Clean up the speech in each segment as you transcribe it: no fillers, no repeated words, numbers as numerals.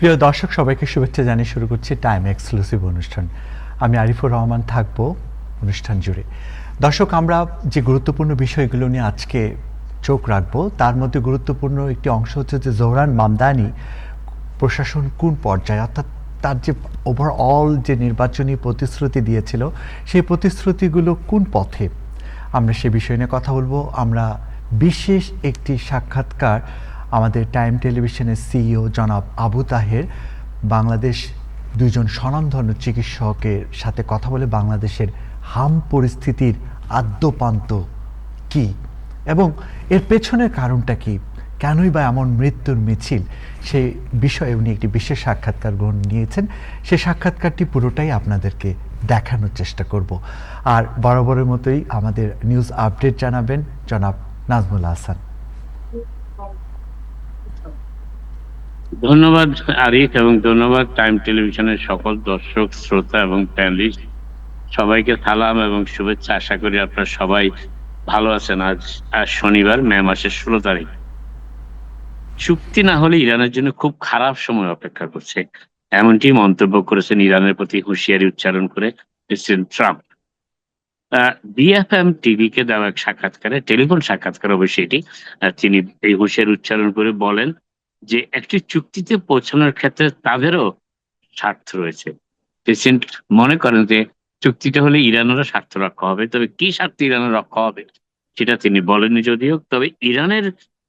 প্রিয় দর্শক সবাইকে শুভেচ্ছা জানিয়ে শুরু করছি টাইম এক্সক্লুসিভ অনুষ্ঠান। আমি আরিফুর রহমান থাকবো অনুষ্ঠান জুড়ে। দর্শক, আমরা যে গুরুত্বপূর্ণ বিষয়গুলো নিয়ে আজকে চোখ রাখবো তার মধ্যে গুরুত্বপূর্ণ একটি অংশ হচ্ছে যে জোহরান মামদানি প্রশাসন কোন পর্যায়ে, অর্থাৎ তার যে ওভারঅল যে নির্বাচনী প্রতিশ্রুতি দিয়েছিল সেই প্রতিশ্রুতিগুলো কোন পথে, আমরা সে বিষয় নিয়ে কথা বলবো। আমরা বিশেষ একটি সাক্ষাৎকার আমাদের টাইম টেলিভিশনের সিইও জনাব আবু তাহের বাংলাদেশ দুইজন স্বনামধন্য চিকিৎসকের সাথে কথা বলে বাংলাদেশের হাম পরিস্থিতির আদ্যোপান্ত কি এবং এর পেছনের কারণটা কি, কেনই বা এমন মৃত্যুর মিছিল, সেই বিষয়ে উনি একটি বিশেষ সাক্ষাৎকার গ্রহণ নিয়েছেন। সেই সাক্ষাৎকারটি পুরোটাই আপনাদেরকে দেখানোর চেষ্টা করব। আর বরাবরের মতোই আমাদের নিউজ আপডেট জানাবেন জনাব নাজমুল হাসান। ধন্যবাদ আরিফ এবং ধন্যবাদ টাইম টেলিভিশনের সকল দর্শক শ্রোতা এবং প্যানেলিস্ট সবাইকে সালাম এবং শুভেচ্ছা। আশা করি আপনারা সবাই ভালো আছেন। আজ শনিবার মে মাসের 16 তারিখ। চুক্তি না হলে ইরানের জন্য খুব খারাপ সময় অপেক্ষা করছে, এমনটি মন্তব্য করেছেন ইরানের প্রতি হুঁশিয়ারি উচ্চারণ করে প্রেসিডেন্ট ট্রাম্প। বিএফএম টিভিকে দেওয়া এক সাক্ষাৎকারে, টেলিফোন সাক্ষাৎকার অবশ্যই এটি, তিনি এই হুঁশিয়ারি উচ্চারণ করে বলেন যে একটি চুক্তিতে পৌঁছানোর ক্ষেত্রে তাদেরও স্বার্থ রয়েছে। প্রেসিডেন্ট মনে করেন যে চুক্তিটা হলে ইরানেরও স্বার্থ রক্ষা হবে, তবে কি স্বার্থ ইরানের রক্ষা হবে সেটা তিনি বলেননি যদিও। তবে ইরানের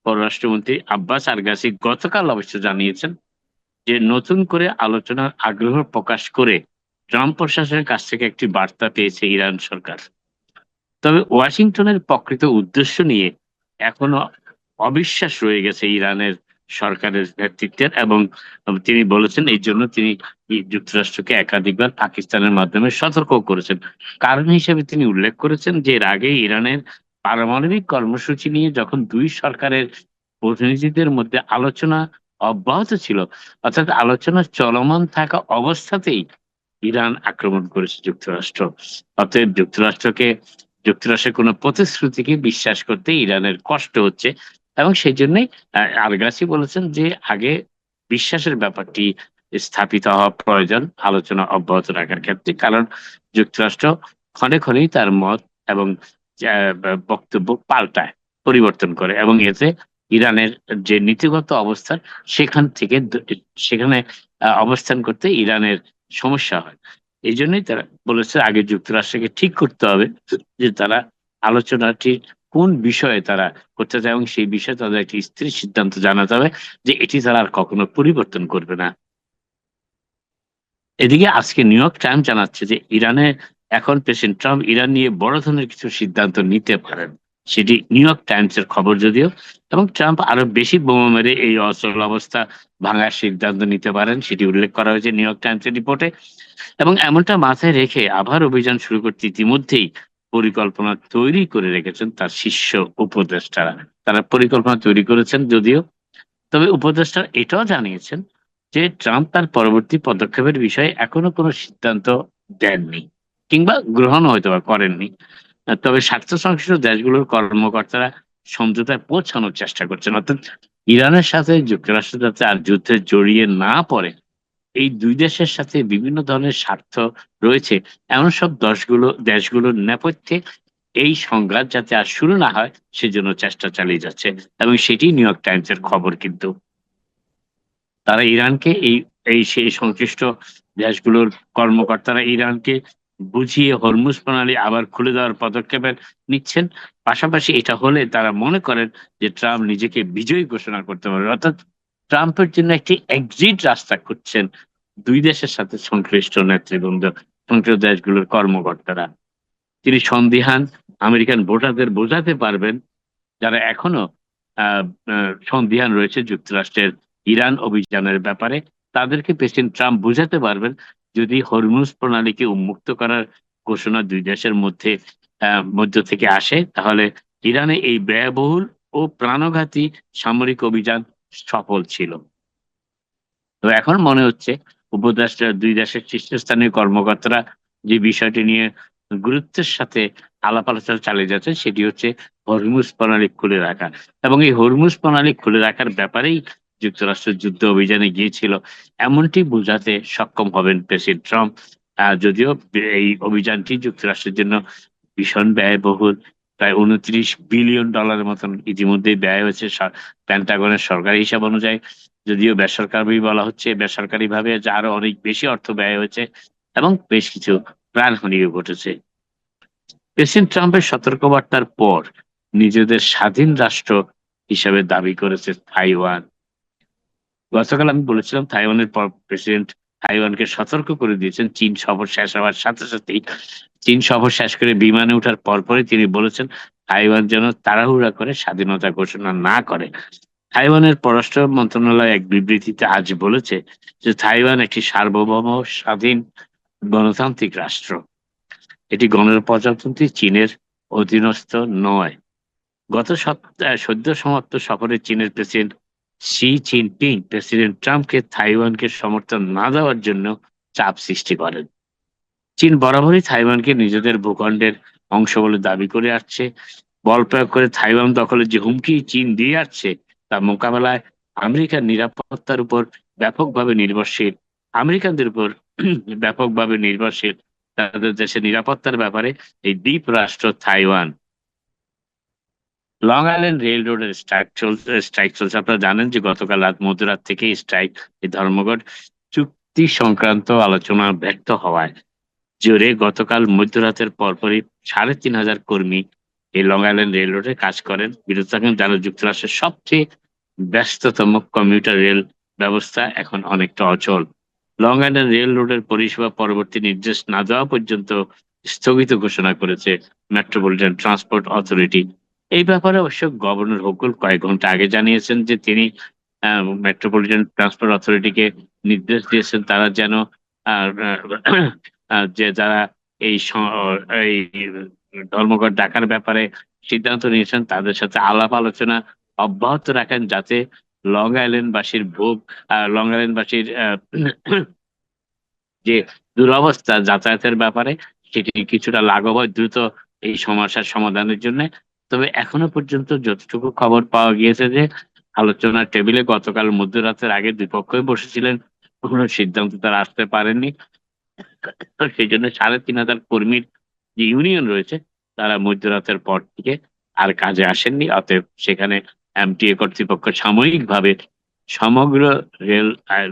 পররাষ্ট্রমন্ত্রী আব্বাস আরগাসি গতকাল অবশ্য জানিয়েছেন যে নতুন করে আলোচনার আগ্রহ প্রকাশ করে ট্রাম্প প্রশাসনের কাছ থেকে একটি বার্তা পেয়েছে ইরান সরকার। তবে ওয়াশিংটনের প্রকৃত উদ্দেশ্য নিয়ে এখনো অবিশ্বাস রয়ে গেছে ইরানের সরকারের নেতৃত্বের, এবং তিনি বলেছেন এই জন্য তিনি যুক্তরাষ্ট্রকে একাধিকবার পাকিস্তানের মাধ্যমে সতর্ক করেছেন। কারণ হিসেবে তিনি উল্লেখ করেছেন যে এর আগে ইরানের পারমাণবিক কর্মসূচি নিয়ে যখন দুই সরকারের প্রতিনিধিদের মধ্যে আলোচনা অব্যাহত ছিল, অর্থাৎ আলোচনা চলমান থাকা অবস্থাতেই ইরান আক্রমণ করেছে যুক্তরাষ্ট্র। অতএব যুক্তরাষ্ট্রের কোনো প্রতিশ্রুতিকে বিশ্বাস করতে ইরানের কষ্ট হচ্ছে, এবং সেই জন্যই আরগাসি বলেছেন যে আগে বিশ্বাসের ব্যাপারটি স্থাপিত হওয়া প্রয়োজন আলোচনা অব্যাহত রাখার ক্ষেত্রে। কারণ যুক্তরাষ্ট্র ক্ষণে ক্ষণেই তার মত এবং বক্তব্য পাল্টায়, পরিবর্তন করে, এবং এতে ইরানের যে নীতিগত অবস্থান সেখানে অবস্থান করতে ইরানের সমস্যা হয়। এই জন্যই তারা বলেছে আগে যুক্তরাষ্ট্রকে ঠিক করতে হবে যে তারা আলোচনাটি কোন বিষয়ে তারা করতে চায়, এবং সেই বিষয়ে তাদের একটি স্থির সিদ্ধান্ত জানাতে হবে যে এটি তারা আর কখনো পরিবর্তন করবে না। এদিকে আজকে নিউ ইয়র্ক টাইমস জানাচ্ছে যে ইরানে এখন প্রেসিডেন্ট ট্রাম্প ইরান নিয়ে বড় ধরনের কিছু সিদ্ধান্ত নিতে পারেন, সেটি নিউ ইয়র্ক টাইমস এর খবর যদিও। এবং ট্রাম্প আরো বেশি বোমা মেরে এই অচল অবস্থা ভাঙার সিদ্ধান্ত নিতে পারেন, সেটি উল্লেখ করা হয়েছে নিউ ইয়র্ক টাইমস এর রিপোর্টে। এবং এমনটা মাথায় রেখে আবার অভিযান শুরু করতে ইতিমধ্যেই পরিকল্পনা তৈরি করে রেখেছেন তার শীর্ষ উপদেষ্টারা। তারা পরিকল্পনা তৈরি করেছেন যদিও, তবে উপদেষ্টা এটাও জানিয়েছেন যে ট্রাম্প তার পরবর্তী পদক্ষেপের বিষয়ে এখনো কোনো সিদ্ধান্ত দেননি, কিংবা গ্রহণ হয়তো বা করেননি। তবে স্বার্থ সংশ্লিষ্ট দেশগুলোর কর্মকর্তারা সমঝোতায় পৌঁছানোর চেষ্টা করছেন, অর্থাৎ ইরানের সাথে যুক্তরাষ্ট্র যাতে আর যুদ্ধে জড়িয়ে না পড়ে। এই দুই দেশের সাথে বিভিন্ন ধরনের স্বার্থ রয়েছে এমন সব দেশগুলোর নেপথ্যে এই সংঘাত যাতে আর শুরু না হয় সেজন্য চেষ্টা চালিয়ে যাচ্ছে, এবং সেটি নিউ ইয়র্ক টাইমস এর খবর। কিন্তু তারা ইরানকে সেই সংশ্লিষ্ট দেশগুলোর কর্মকর্তারা ইরানকে বুঝিয়ে হরমুজ প্রণালী আবার খুলে দেওয়ার পদক্ষেপ নিচ্ছেন। পাশাপাশি এটা হলে তারা মনে করেন যে ট্রাম্প নিজেকে বিজয়ী ঘোষণা করতে পারবে, অর্থাৎ ট্রাম্পের জন্য একটি এক্সিট রাস্তা খুঁজছেন দুই দেশের সাথে সংশ্লিষ্ট নেতৃবৃন্দ, সংশ্লিষ্ট দেশগুলোর কর্মকর্তারা। তিনি সন্দিহান আমেরিকান ভোটারদের বোঝাতে পারবেন, যারা এখনো সন্দিহান রয়েছে যুক্তরাষ্ট্রের ইরান অভিযানের ব্যাপারে, তাদেরকে প্রেসিডেন্ট ট্রাম্প বুঝাতে পারবেন যদি হরমুজ প্রণালীকে উন্মুক্ত করার ঘোষণা দুই দেশের মধ্য থেকে আসে, তাহলে ইরানে এই ব্যয়বহুল ও প্রাণঘাতী সামরিক অভিযান সফল ছিল। তো এখন মনে হচ্ছে উপদেষ্টা দুই দেশের শীর্ষস্থানীয় কর্মকর্তারা যে বিষয়টি নিয়ে গুরুত্বের সাথে আলাপ আলোচনা চালিয়ে যাচ্ছে সেটি হচ্ছে হরমুজ প্রণালী খুলে রাখা, এবং এই হরমুজ প্রণালী খুলে রাখার ব্যাপারেই যুক্তরাষ্ট্র যুদ্ধ অভিযানে গিয়েছিল, এমনটি বোঝাতে সক্ষম হবেন প্রেসিডেন্ট ট্রাম্প। যদিও এই অভিযানটি যুক্তরাষ্ট্রের জন্য ভীষণ ব্যয়বহুল, প্রায় $29 বিলিয়ন মতন ইতিমধ্যেই ব্যয় হয়েছে পেন্টাগনের সরকারি হিসাব অনুযায়ী। যদিও বেসরকারি বলা হচ্ছে, বেসরকারি ভাবে যে আরো অনেক বেশি অর্থ ব্যয় হয়েছে এবং বেশ কিছু প্রাণহানিও ঘটেছে। প্রেসিডেন্ট ট্রাম্পের সতর্কবার্তার পর নিজেদের স্বাধীন রাষ্ট্র হিসাবে দাবি করেছে তাইওয়ান। গতকাল আমি বলেছিলাম তাইওয়ানের প্রেসিডেন্ট তাইওয়ানকে সতর্ক করে দিয়েছেন চীন সফর শেষ হওয়ার সাথে সাথেই। চীন সফর শেষ করে বিমানে ওঠার পরপরই তিনি বলেছেন তাইওয়ান যেন তাড়াহুড়া করে স্বাধীনতা ঘোষণা না করে। তাইওয়ানের পররাষ্ট্র মন্ত্রণালয় এক বিবৃতিতে আজ বলেছে যে তাইওয়ান একটি সার্বভৌম স্বাধীন গণতান্ত্রিক রাষ্ট্র। এটি গণপ্রজাতন্ত্রী চীনের অধীনস্থ নয়। গত সপ্তাহে সদ্য সমাপ্ত সফরে চীনের প্রেসিডেন্ট শি জিনপিং প্রেসিডেন্ট ট্রাম্পকে তাইওয়ানকে সমর্থন না দেওয়ার জন্য চাপ সৃষ্টি করেন। চীন বরাবরই তাইওয়ানকে নিজেদের ভূখণ্ডের অংশ বলে দাবি করে আসছে। বল প্রয়োগ করে তাইওয়ান দখলের যে হুমকি চীন দিয়ে আসছে তা মোকাবেলায় আমেরিকার নিরাপত্তার উপর ব্যাপকভাবে নির্ভরশীল, আমেরিকানদের উপর ব্যাপকভাবে নির্ভরশীল তাদের দেশের নিরাপত্তার ব্যাপারে এই দ্বীপ রাষ্ট্র তাইওয়ান। লং আইল্যান্ড রেল রোডের স্ট্রাইক চলছে। আপনারা জানেন যে গতকাল রাত মধ্যরাত থেকে স্ট্রাইক, এই ধর্মঘট চুক্তি সংক্রান্ত আলোচনা ব্যর্থ হওয়ায় জোরে গতকাল মধ্যরাতের পরপরই ৩,৫০০ কর্মী এই লং আইল্যান্ড রেল রোডে কাজ করেন, বিরত থাকেন। যারা যুক্তরাষ্ট্রের সবচেয়ে ব্যস্ততম কমিউটার রেল ব্যবস্থা এখন অনেকটা অচল। লং আইল্যান্ড রেল রোডের পরিষেবা পরবর্তী নির্দেশ না দেওয়া পর্যন্ত স্থগিত ঘোষণা করেছে মেট্রোপলিটন ট্রান্সপোর্ট অথরিটি। এই ব্যাপারে অবশ্য গভর্নর হোকুল কয়েক ঘন্টা আগে জানিয়েছেন যে তিনি মেট্রোপলিটন ট্রান্সপোর্ট অথরিটিকে নির্দেশ দিয়েছেন তারা যেন যে যারা এই এই ধর্মঘট ডাকার ব্যাপারে সিদ্ধান্ত নিয়েছেন তাদের সাথে আলাপ আলোচনা অব্যাহত রাখেন, যাতে লং আইল্যান্ডবাসীর লং আইল্যান্ডবাসীর যে দুরবস্থা যাতায়াতের ব্যাপারে সেটি কিছুটা লাঘব হয় দ্রুত এই সমস্যার সমাধানের জন্য। তবে এখনো পর্যন্ত যতটুকু খবর পাওয়া গিয়েছে যে আলোচনার টেবিলে গতকাল মধ্যরাতের আগে দুই পক্ষই বসেছিলেন, কোনো সিদ্ধান্ত তারা আসতে পারেননি। সেই জন্য ৩,৫০০ কর্মীর যে ইউনিয়ন রয়েছে তারা মধ্যরাতের পর থেকে আর কাজে আসেননি। অতএব সেখানে এমটিএ কর্তৃপক্ষ সাময়িকভাবে সমগ্র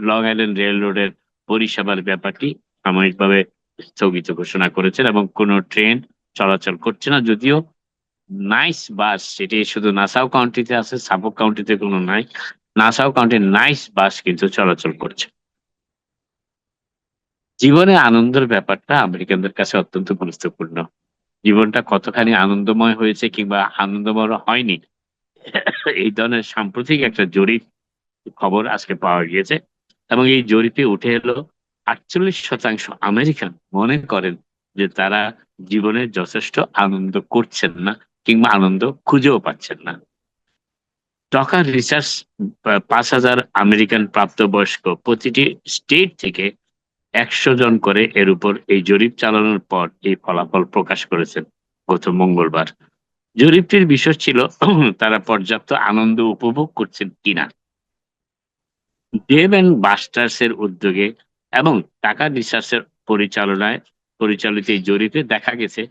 লং আইল্যান্ড রেল রোডের পরিষেবার ব্যাপারটি সাময়িকভাবে স্থগিত ঘোষণা করেছেন এবং কোনো ট্রেন চলাচল করছে না। যদিও নাইস বাস, সেটি শুধু নাসাউ কাউন্টিতে আছে, সাপোক কাউন্টিতে কোনো নাই। নাসাউ কাউন্টির নাইস বাস কিন্তু চলাচল করছে। জীবনে আনন্দের ব্যাপারটা আমেরিকানদের কাছে অত্যন্ত গুরুত্বপূর্ণ। জীবনটা কতখানি আনন্দময় হয়েছে কিংবা আনন্দময় হয়নি, এই ধরনের সাম্প্রতিক একটা জরিপ খবর আজকে পাওয়া গিয়েছে এবং এই জরিপে উঠে এলো 48% আমেরিকান মনে করেন যে তারা জীবনে যথেষ্ট আনন্দ করছেন না কিংবা আনন্দ খুঁজেও পাচ্ছেন না। টকার রিসার্চ 5,000 আমেরিকান প্রাপ্তবয়স্ক প্রতিটি স্টেট থেকে 100 জন করে এর উপর এই জরিপ চালানোর পর এই ফলাফল প্রকাশ করেছেন গত মঙ্গলবার। জরিপটির বিষয় ছিল তারা পর্যাপ্ত আনন্দ উপভোগ করছেন কিনা। ডেভ এন্ড বাস্টার্স এর উদ্যোগে এবং টাকা রিসার্চের পরিচালিত এই জরিপে দেখা গেছে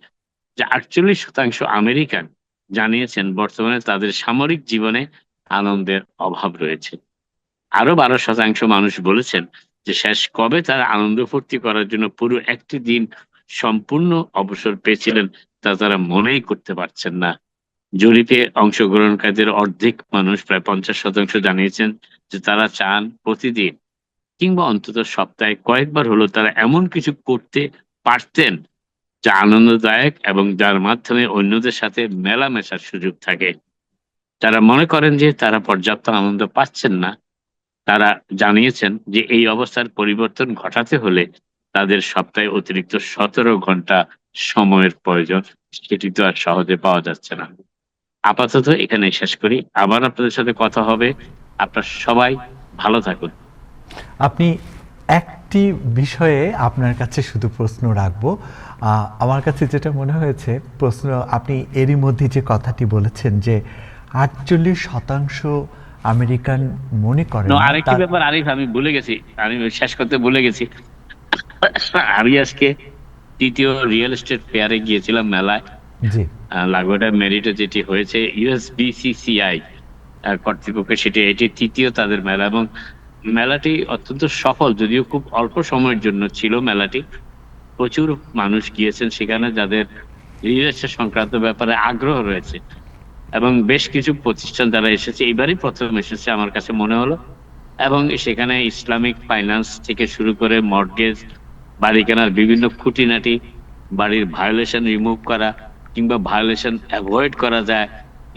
যে 48% আমেরিকান জানিয়েছেন বর্তমানে তাদের সামরিক জীবনে আনন্দের অভাব রয়েছে। আরো 12% মানুষ বলেছেন যে শেষ কবে তারা আনন্দ ফুর্তি করার জন্য পুরো একটি দিন সম্পূর্ণ অবসর পেয়েছিলেন তা তারা মনেই করতে পারছেন না। জরিপে অংশগ্রহণকারীদের অর্ধেক মানুষ, প্রায় 50% জানিয়েছেন যে তারা চান প্রতিদিন কিংবা অন্তত সপ্তাহে কয়েকবার হলো তারা এমন কিছু করতে পারতেন যা আনন্দদায়ক এবং যার মাধ্যমে অন্যদের সাথে মেলামেশার সুযোগ থাকে। তারা মনে করেন যে তারা পর্যাপ্ত আনন্দ পাচ্ছেন না। তারা জানিয়েছেন যে এই অবস্থার পরিবর্তন ঘটাতে হলে তাদের সপ্তাহে অতিরিক্ত 17 ঘন্টা সময়ের প্রয়োজন, সেটি তো আর সহজে পাওয়া যাচ্ছে না। আপাতত এখানে শেষ করি, আবার আপনাদের সাথে কথা হবে। আপনারা সবাই ভালো থাকুন। আপনি একটি বিষয়ে আপনার কাছে শুধু প্রশ্ন রাখবো। আমার কাছে যেটা মনে হয়েছে প্রশ্ন, আপনি এরই মধ্যে যে কথাটি বলেছেন যে 48% আমেরিকান মনে করেন না আরেকটি ব্যাপার আরিফ, আমি ভুলে গেছি, আমি শেষ করতে ভুলে গেছি। আমি আজকে তৃতীয় রিয়েল এস্টেট ফেয়ারে গিয়েছিলাম, মেলায়, জি লাগোয়া মেরিটে যেটি হয়েছে ইউএসবিসিসিআই কর্তৃপক্ষ, এটি তৃতীয় তাদের মেলা, এবং মেলাটি অত্যন্ত সফল, যদিও খুব অল্প সময়ের জন্য ছিল মেলাটি। প্রচুর মানুষ গিয়েছেন সেখানে যাদের রিয়েল এস্টেট সংক্রান্ত ব্যাপারে আগ্রহ রয়েছে, এবং বেশ কিছু প্রতিষ্ঠান যারা এসেছে, এইবারই প্রথম এসেছে আমার কাছে মনে হলো। এবং সেখানে ইসলামিক ফাইন্যান্স থেকে শুরু করে মর্টগেজ, বাড়ি কেনার বিভিন্ন খুঁটিনাটি, বাড়ির ভায়োলেশন রিমুভ করা কিংবা ভায়োলেশন অ্যাভয়েড করা যায়,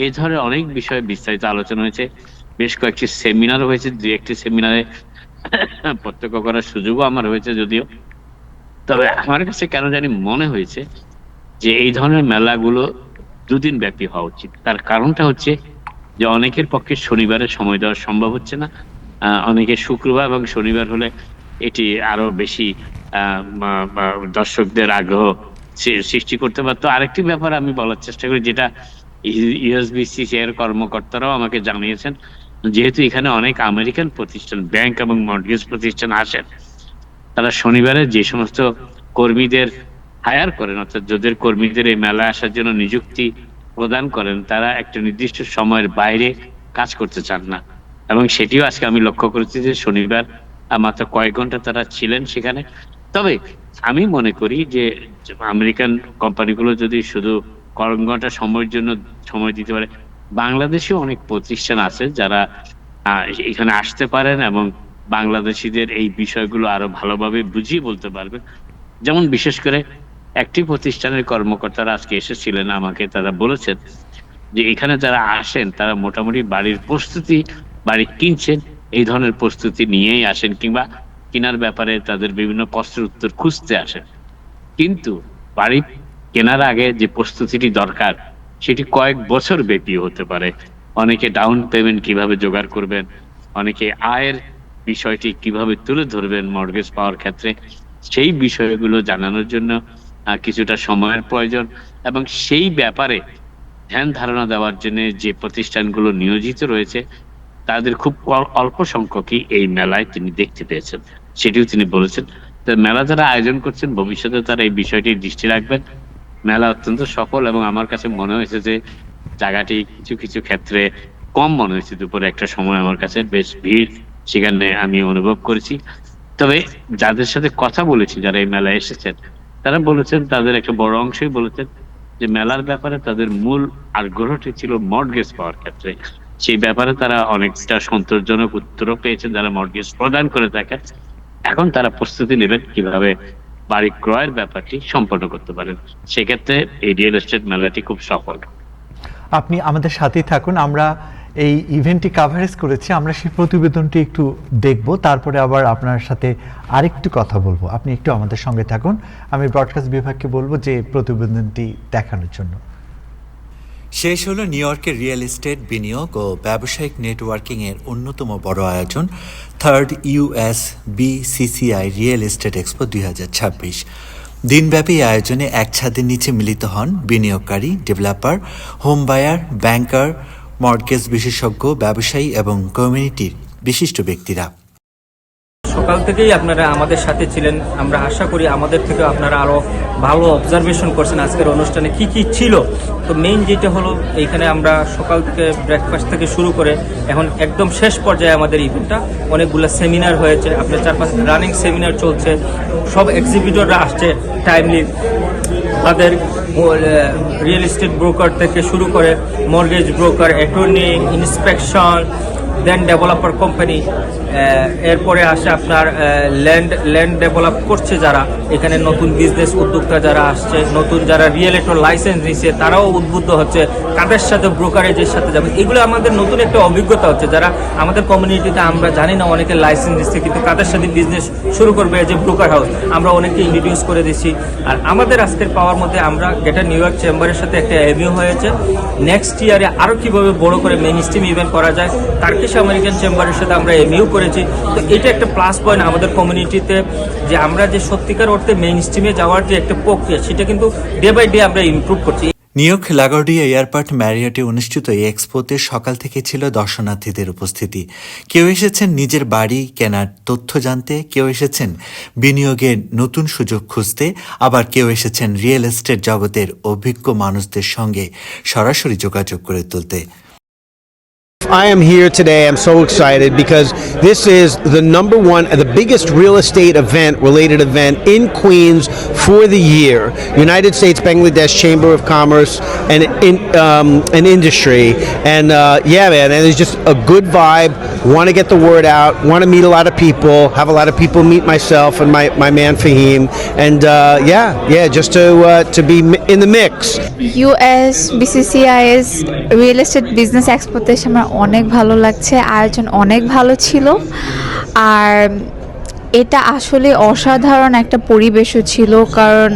এই ধরনের অনেক বিষয়ে বিস্তারিত আলোচনা হয়েছে। বেশ কয়েকটি সেমিনার হয়েছে, দুই একটি সেমিনারে প্রত্যক্ষ করার সুযোগও আমার হয়েছে যদিও। তবে আমার কাছে কেন জানি মনে হয়েছে যে এই ধরনের মেলাগুলো দুদিন ব্যাপী হওয়া উচিত। তার কারণটা হচ্ছে যে অনেকের পক্ষে সনিবারে সময় দেওয়া সম্ভব হচ্ছে না, অনেকে শুক্রবার এবং শনিবার হলে এটি আরো বেশি দর্শকদের আগ্রহ সৃষ্টি করতে পারতো। আরেকটি ব্যাপার আমি বলার চেষ্টা করি, যেটা ইউএসবিসিসিআই এর কর্মকর্তারাও আমাকে জানিয়েছেন, যেহেতু এখানে অনেক আমেরিকান প্রতিষ্ঠান, ব্যাংক এবং মর্টগেজ প্রতিষ্ঠান আসেন, তারা শনিবারে যে সমস্ত কর্মীদের হায়ার করেন, অর্থাৎ যাদের কর্মীদের এই মেলায় আসার জন্য নিযুক্তি প্রদান করেন, তারা একটা নির্দিষ্ট সময়ের বাইরে কাজ করতে চান না। এবং সেটিও আজকে আমি লক্ষ্য করেছি যে শনিবার মাত্র কয়েক ঘন্টা তারা ছিলেন সেখানে। তবে আমি মনে করি যে আমেরিকান কোম্পানিগুলো যদি শুধু কয়েক ঘন্টা সময়ের জন্য সময় দিতে পারে, বাংলাদেশেও অনেক প্রতিষ্ঠান আছে যারা এখানে আসতে পারেন এবং বাংলাদেশিদের এই বিষয়গুলো আরো ভালোভাবে বুঝিয়ে বলতে পারবেন। যেমন বিশেষ করে একটি প্রতিষ্ঠানের কর্মকর্তারা আজকে এসেছিলেন, আমাকে তারা বলেছেন যে এখানে যারা আসেন তারা মোটামুটি বাড়ির প্রস্তুতি, বাড়ি কিনছেন এই ধরনের প্রস্তুতি নিয়েই আসেন, কিংবা কেনার ব্যাপারে তাদের বিভিন্ন প্রশ্নের উত্তর খুঁজতে আসেন। কিন্তু বাড়ি কেনার আগে যে প্রস্তুতিটি দরকার সেটি কয়েক বছর ব্যাপী হতে পারে। অনেকে ডাউন পেমেন্ট কিভাবে জোগাড় করবেন, অনেকে আয়ের বিষয়টি কিভাবে তুলে ধরবেন মর্টগেজ পাওয়ার ক্ষেত্রে, সেই বিষয়গুলো জানানোর জন্য কিছুটা সময়ের প্রয়োজন। এবং সেই ব্যাপারে ধ্যান ধারণা দেওয়ার জন্য যে প্রতিষ্ঠানগুলো নিয়োজিত রয়েছে তাদের খুব অল্প সংখ্যকই এই মেলায় তিনি দেখতে পেয়েছেন, সেটিও তিনি বলেছেন। তো মেলা যারা আয়োজন করছেন ভবিষ্যতে তারা এই বিষয়টি দৃষ্টি রাখবেন। মেলা অত্যন্ত সফল, এবং আমার কাছে মনে হয়েছে যে জায়গাটি কিছু কিছু ক্ষেত্রে কম মনে হয়েছে। দুপুরে একটা সময় আমার কাছে বেশ ভিড় সেখানে আমি অনুভব করেছি। তবে যাদের সাথে কথা বলেছি, যারা এই মেলায় এসেছেন, তারা বলেছেন, তাদের একটা বড় অংশই বলেছেন যে মেলার ব্যাপারে তাদের মূল আগ্রহটি ছিল মর্টগেজ পাওয়ার ক্ষেত্রে। সেই ব্যাপারে তারা অনেকটা সন্তোষজনক উত্তরও পেয়েছেন যারা মর্টগেজ প্রদান করে থাকেন। এখন তারা প্রস্তুতি নেবেন কিভাবে বাড়ি ক্রয়ের ব্যাপারটি সম্পন্ন করতে পারেন। সেক্ষেত্রে এই রিয়েল এস্টেট মেলাটি খুব সফল। আপনি আমাদের সাথেই থাকুন, আমরা এই ইভেন্টটি কাভারেজ করেছি, আমরা সেই প্রতিবেদনটি একটু দেখব, তারপরে আবার আপনার সাথে আরেকটু কথা বলবো। আপনি একটু আমাদের সঙ্গে থাকুন, আমি ব্রডকাস্ট বিভাগকে বলবো যে প্রতিবেদনটি দেখানোর জন্য। শেষ হলো নিউ ইয়র্কের রিয়েল এস্টেট বিনিয়োগ ও ব্যবসায়িক নেটওয়ার্কিংয়ের অন্যতম বড় আয়োজন থার্ড ইউএসবিসিসিআই রিয়েল এস্টেট এক্সপো 2026। দিনব্যাপী আয়োজনে এক ছাদের নিচে মিলিত হন বিনিয়োগকারী, ডেভেলপার, হোম বায়ার, ব্যাংকার, মর্টগেজ বিশেষজ্ঞ, ব্যবসায়ী এবং কমিউনিটির বিশিষ্ট ব্যক্তিরা। সকাল থেকেই আপনারা আমাদের সাথে ছিলেন। আমরা আশা করি আমাদের থেকে আপনারা আরো ভালো অবজারভেশন করছেন আজকের অনুষ্ঠানে কি কি ছিল। তো মেইন যেটা হলো, এইখানে আমরা সকাল থেকে ব্রেকফাস্ট থেকে শুরু করে এখন একদম শেষ পর্যায়ে আমাদের ইভেন্টটা, অনেকগুলো সেমিনার হয়েছে, আপনার 4-5 রানিং সেমিনার চলছে, সব এক্সিবিটররা আসছে টাইমলি, তাদের রিয়েল এস্টেট ব্রোকার থেকে শুরু করে মর্টগেজ ব্রোকার, অ্যাটর্নি, ইন্সপেকশন, দেন ডেভেলপার কোম্পানি, এরপরে আসে আপনার ল্যান্ড ডেভেলপ করছে যারা, এখানে নতুন বিজনেস উদ্যোক্তা যারা আসছে, নতুন যারা রিয়েলেটর লাইসেন্স নিচ্ছে তারাও উদ্বুদ্ধ হচ্ছে কাদের সাথে ব্রোকারেজের সাথে যাবে। এগুলো আমাদের নতুন একটা অভিজ্ঞতা হচ্ছে, যারা আমাদের কমিউনিটিতে আমরা জানি না অনেকে লাইসেন্স দিচ্ছে, কিন্তু কাদের সাথে বিজনেস শুরু করবে যে ব্রোকার হাউস, আমরা অনেকে ইন্ট্রোডিউস করে দিচ্ছি। আর আমাদের আজকের পাওয়ার মধ্যে আমরা গ্রেটার নিউ ইয়র্ক চেম্বারের সাথে একটা এমইউ হয়েছে, নেক্সট ইয়ারে আরও কীভাবে বড় করে মেইন স্ট্রিম ইভেন্ট করা যায়, টার্কিশ আমেরিকান চেম্বারের সাথে আমরা এমইউ করেছি। তো এটা একটা প্লাস পয়েন্ট আমাদের কমিউনিটিতে, যে আমরা যে সত্যিকার অর্থে মেইন স্ট্রিমে যাওয়ার যে একটা প্রক্রিয়া, সেটা কিন্তু ডে বাই ডে আমরা ইমপ্রুভ করছি। নিউ ইয়র্ক লাগোর্ডিয়া এয়ারপোর্ট ম্যারিয়টে অনুষ্ঠিত এই এক্সপোতে সকাল থেকে ছিল দর্শনার্থীদের উপস্থিতি। কেউ এসেছেন নিজের বাড়ি কেনার তথ্য জানতে, কেউ এসেছেন বিনিয়োগের নতুন সুযোগ খুঁজতে, আবার কেউ এসেছেন রিয়েল এস্টেট জগতের অভিজ্ঞ মানুষদের সঙ্গে সরাসরি যোগাযোগ করে তুলতে। I am here today. I'm so excited because this is the number one, the biggest real estate related event in Queens for the year. United States Bangladesh Chamber of Commerce and Industry. And yeah, man, and it's just a good vibe. Want to get the word out. Want to meet a lot of people. Have a lot of people meet myself and my man Fahim. And yeah, just to be in the mix. US BCCI's Real Estate Business Expo তে আমার অনেক ভালো লাগছে, আয়োজন অনেক ভালো ছিল, আর এটা আসলে অসাধারণ একটা পরিবেশও ছিল, কারণ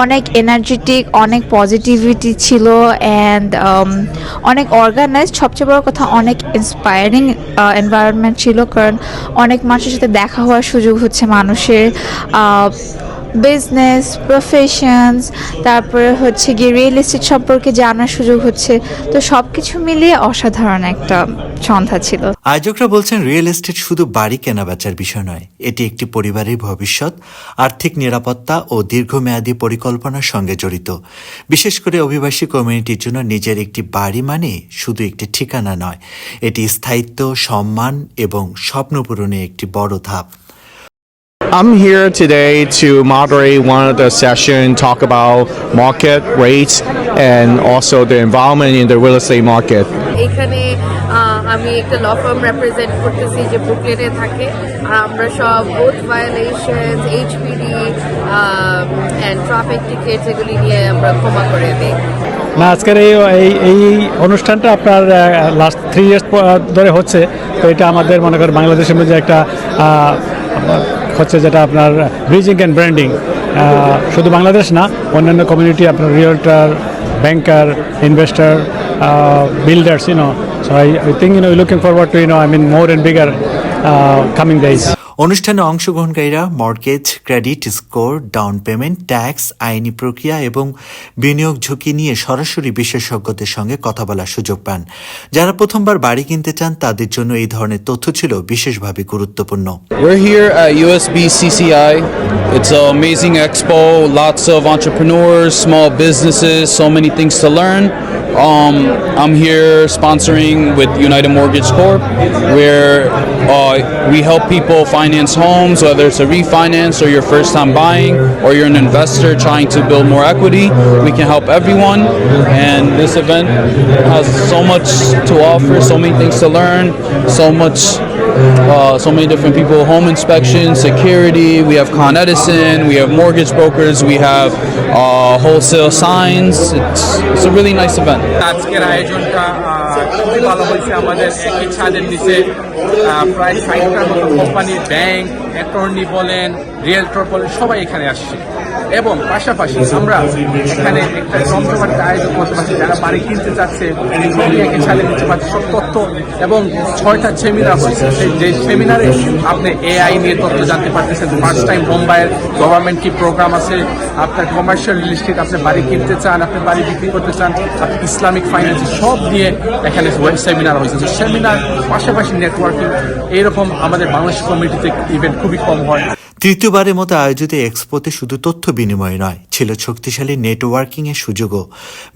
অনেক এনার্জেটিক, অনেক পজিটিভিটি ছিল, অ্যান্ড অনেক অর্গানাইজড। সবচেয়ে বড় কথা, অনেক ইন্সপায়ারিং এনভায়রনমেন্ট ছিল, কারণ অনেক মানুষের সাথে দেখা হওয়ার সুযোগ হচ্ছে মানুষের, বিজনেস, প্রফেশনস, তারপরে হচ্ছে গিয়ে রিয়েল এস্টেট সম্পর্কে জানার সুযোগ হচ্ছে। তো সব কিছু মিলিয়ে অসাধারণ একটা সন্ধ্যা ছিল। আয়োজকরা বলছেন, রিয়েল এস্টেট শুধু বাড়ি কেনাবেচার বিষয় নয়, এটি একটি পরিবারের ভবিষ্যৎ, আর্থিক নিরাপত্তা ও দীর্ঘমেয়াদী পরিকল্পনার সঙ্গে জড়িত। বিশেষ করে অভিবাসী কমিউনিটির জন্য নিজের একটি বাড়ি মানে শুধু একটি ঠিকানা নয়, এটি স্থায়িত্ব, সম্মান এবং স্বপ্ন পূরণের একটি বড় ধাপ। I'm here today to moderate one of the session, talk about market rates and also the environment in the real estate market. এখানে আমি একটা ল ফার্ম রিপ্রেজেন্ট করতেছি যে ব্রুকলিনে থাকে, আর আমরা সব both violations, HPD and traffic tickets এগুলি নিয়ে আমরা ক্ষমা করে দিই। না, আজকের এই অনুষ্ঠানটা আপনার লাস্ট 3 ইয়ার্স ধরে হচ্ছে। তো এটা আমাদের মনে করেন বাংলাদেশের মধ্যে একটা হচ্ছে, যেটা আপনার ব্রিজিং অ্যান্ড ব্র্যান্ডিং, শুধু বাংলাদেশ না, অন্যান্য কমিউনিটি, আপনার রিয়েলটার, ব্যাংকার, investor, builders, so I think, looking forward to, more and bigger coming days. অনুষ্ঠানে অংশগ্রহণকারীরা mortgage, credit score, down payment, tax, আইনি প্রক্রিয়া এবং বিনিয়োগ ঝুঁকি নিয়ে সরাসরি বিশেষজ্ঞদের সঙ্গে কথা বলার সুযোগ পান। যারা প্রথমবার বাড়ি কিনতে চান তাদের জন্য এই ধরনের তথ্য ছিল বিশেষভাবে গুরুত্বপূর্ণ। We're here at USB CCI. It's an amazing expo, lots of entrepreneurs, small businesses, so many things to learn. I'm here sponsoring with United Mortgage Corp, where we help people finance homes, whether it's a refinance or your first time buying or you're an investor trying to build more equity. We can help everyone, and this event has so much to offer, so many things to learn, so many different people, home inspection, security, we have Con Edison, we have mortgage brokers, we have wholesale signs. It's a really nice event. আজকের আয়োজনটা খুবই ভালো হয়েছে। আমাদের একই ছাদের নিচে প্রায় 60টার মতো কোম্পানি, ব্যাংক, অ্যাটর্নি বলেন, রিয়েলটর বলেন, সবাই এখানে আসছে। এবং পাশাপাশি আমরা এখানে একটা যন্ত্রপাতির আয়োজন করতে পারছি, যারা বাড়ি কিনতে চাচ্ছে সবই একই ছাদের নিচে পাচ্ছে সব তথ্য, এবং 6টা সেমিনার হয়েছে। যে সেমিনারে আপনি এআই নিয়ে তথ্য জানতে পারতেছেন, ফার্স্ট টাইম বোম্বাইয়ের গভর্নমেন্ট কি প্রোগ্রাম আছে, আপনার কমার্শিয়াল রিয়েল এস্টেট, আপনি বাড়ি কিনতে চান, আপনি বাড়ি বিক্রি করতে চান, আপনি ইসলামিক ফাইন্যান্স, সব নিয়ে এখানে সেমিনার হয়েছে। সেমিনার পাশাপাশি নেটওয়ার্কিং, এইরকম আমাদের বাংলাদেশ কমিউনিটিতে ইভেন্ট খুবই কম হয়। তৃতীয়বারের মতো আয়োজিত এক্সপোতে শুধু তথ্য বিনিময় নয়, ছিল শক্তিশালী নেটওয়ার্কিং এর সুযোগও।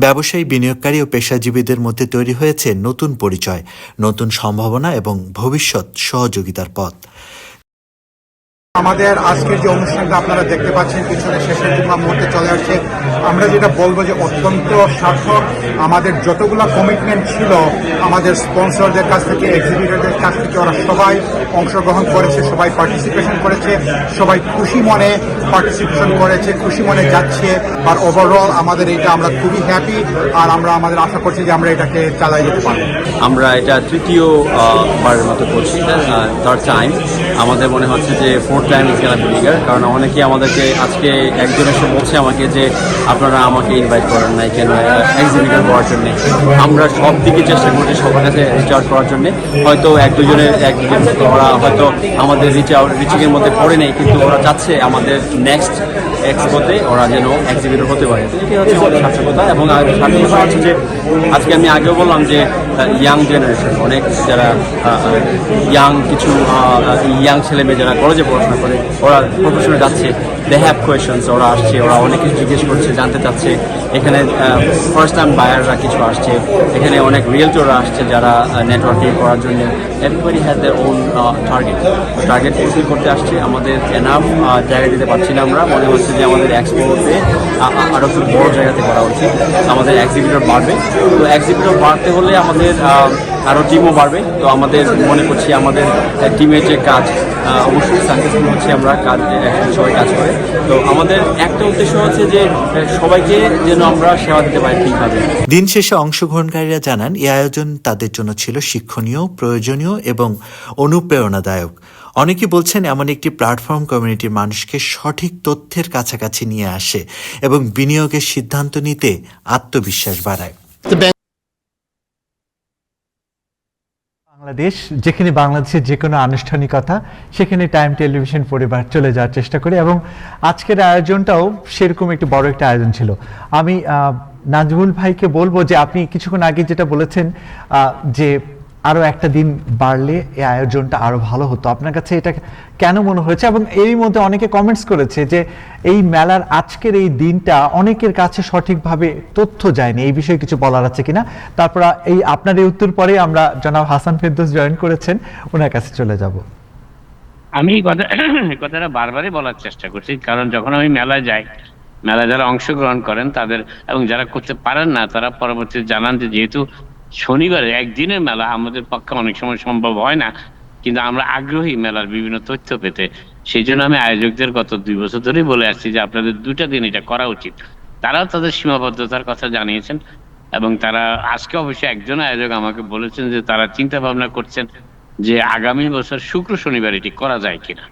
ব্যবসায়ী, বিনিয়োগকারী ও পেশাজীবীদের মধ্যে তৈরি হয়েছে নতুন পরিচয়, নতুন সম্ভাবনা এবং ভবিষ্যৎ সহযোগিতার পথ। আমাদের আজকের যে অনুষ্ঠানটা আপনারা দেখতে পাচ্ছেন পিছনে, শেষের মুহূর্তে চলে আসছে। আমরা যেটা বলবো যে অত্যন্ত সার্থক। আমাদের যতগুলো কমিটমেন্ট ছিল আমাদের স্পন্সরদের কাছ থেকে, এক্সিবিটরদের কাছ থেকে, ওরা সবাই অংশগ্রহণ করেছে, সবাই পার্টিসিপেশন করেছে, সবাই খুশি মনে পার্টিসিপেশন করেছে, খুশি মনে যাচ্ছে। আর ওভারঅল আমাদের এটা, আমরা খুবই হ্যাপি, আর আমরা আমাদের আশা করছি যে আমরা এটাকে চালাই যেতে পারবো। আমরা এটা তৃতীয় বারের মতো করছি, থার্ড টাইম। আমাদের মনে হচ্ছে যে 4th time is gonna be bigger, কারণ অনেকেই আমাদেরকে আজকে একজন এসে বলছে আমাকে যে আপনারা আমাকে ইনভাইট করেন নাই কেন এক্সিবিটর হওয়ার জন্য। আমরা সব দিকে চেষ্টা করছি সবার কাছে রিচ আউট করার জন্য। হয়তো এক দুজন ওরা হয়তো আমাদের রিচিংয়ের মধ্যে পড়ে নেই, কিন্তু ওরা চাচ্ছে আমাদের নেক্সট এক্সপোতে ওরা যেন এক্সিবিটর হতে পারে। তো এটাই হচ্ছে আমাদের সার্থকতা। এবং সার্থকতা হচ্ছে যে আজকে আমি আগেও বললাম যে ইয়াং জেনারেশন, অনেক যারা কিছু ইয়াং ছেলে মেয়ে যারা কলেজে পড়াশোনা করে ওরা প্রফেশনে যাচ্ছে, দে হ্যাভ কোয়েশনস, ওরা আসছে, ওরা অনেক কিছু জিজ্ঞেস করছে, জানতে চাচ্ছে। এখানে ফার্স্ট টাইম বায়াররা কিছু আসছে, এখানে অনেক রিয়েলটররা আসছে যারা নেটওয়ার্কিং করার জন্য। Everybody has their own target fulfil করতে আসছে। আমাদের এনাফ জায়গা দিতে পারছি না। আমরা মনে হচ্ছে যে আমাদের এক্সপোতে আরও খুব বড় জায়গাতে করা উচিত। আমাদের এক্সিবিটর বাড়বে, তো এক্সিবিটর বাড়তে হলে আমাদের আরও টিমও বাড়বে। তো আমাদের মনে করছি আমাদের টিমের যে কাজ অবশ্যই সাকসেসফুল হচ্ছে, আমরা সবাই কাজ করে। তো আমাদের একটা উদ্দেশ্য হচ্ছে যে সবাইকে যেন আমরা সেবা দিতে পারি ঠিকভাবে। দিন শেষে অংশগ্রহণকারীরা জানান এই আয়োজন তাদের জন্য ছিল শিক্ষণীয়, প্রয়োজনীয় এবং অনুপ্রেরণাদায়ক। অনেকে বলছেন এমন একটি প্ল্যাটফর্ম কমিউনিটির মানুষকে সঠিক তথ্যের কাছাকাছি নিয়ে আসে এবং বিনিয়োগের সিদ্ধান্ত নিতে আত্মবিশ্বাস বাড়ায়। বাংলাদেশ, যেখানে বাংলাদেশের যে কোনো আনুষ্ঠানিকতা সেখানে টাইম টেলিভিশন পরিবার চলে যাওয়ার চেষ্টা করি, এবং আজকের আয়োজনটাও সেরকম একটি বড় একটা আয়োজন ছিল। আমি নাজমুল ভাইকে বলবো যে আপনি কিছুক্ষণ আগে যেটা বলেছেন যে আরও একটা দিন বাড়লে এই আয়োজনটা আরও ভালো হতো, আপনার কাছে এটা কেন মনে হয়েছে? এবং এরই মধ্যে অনেকে কমেন্টস করেছে যে এই মেলার আজকের এই দিনটা অনেকের কাছে সঠিকভাবে তথ্য যায়নি, এই বিষয়ে কিছু বলার আছে কিনা? তারপর এই আপনার এই উত্তর পরে আমরা জনাব হাসান ফেরদৌস জয়েন করেছেন, ওনার কাছে চলে যাব। আমি এই কথাটা বারবারই বলার চেষ্টা করছি, কারণ যখন আমি মেলায় যাই, মেলায় যারা অংশগ্রহণ করেন তাদের এবং যারা করতে পারেন না তারা পরবর্তীতে জানান যে যেহেতু শনিবারে একদিনের মেলা আমাদের পক্ষে অনেক সময় সম্ভব হয় না, কিন্তু আমরা আগ্রহী মেলার বিভিন্ন তথ্য পেতে। সেই জন্য আমি আয়োজকদের গত 2 বছর ধরেই বলে আসছি যে আপনাদের 2টা দিন এটা করা উচিত। তারাও তাদের সীমাবদ্ধতার কথা জানিয়েছেন, এবং তারা আজকে অবশ্যই একজন আয়োজক আমাকে বলেছেন যে তারা চিন্তা ভাবনা করছেন যে আগামী বছর শুক্র শনিবার এটি করা যায় কিনা,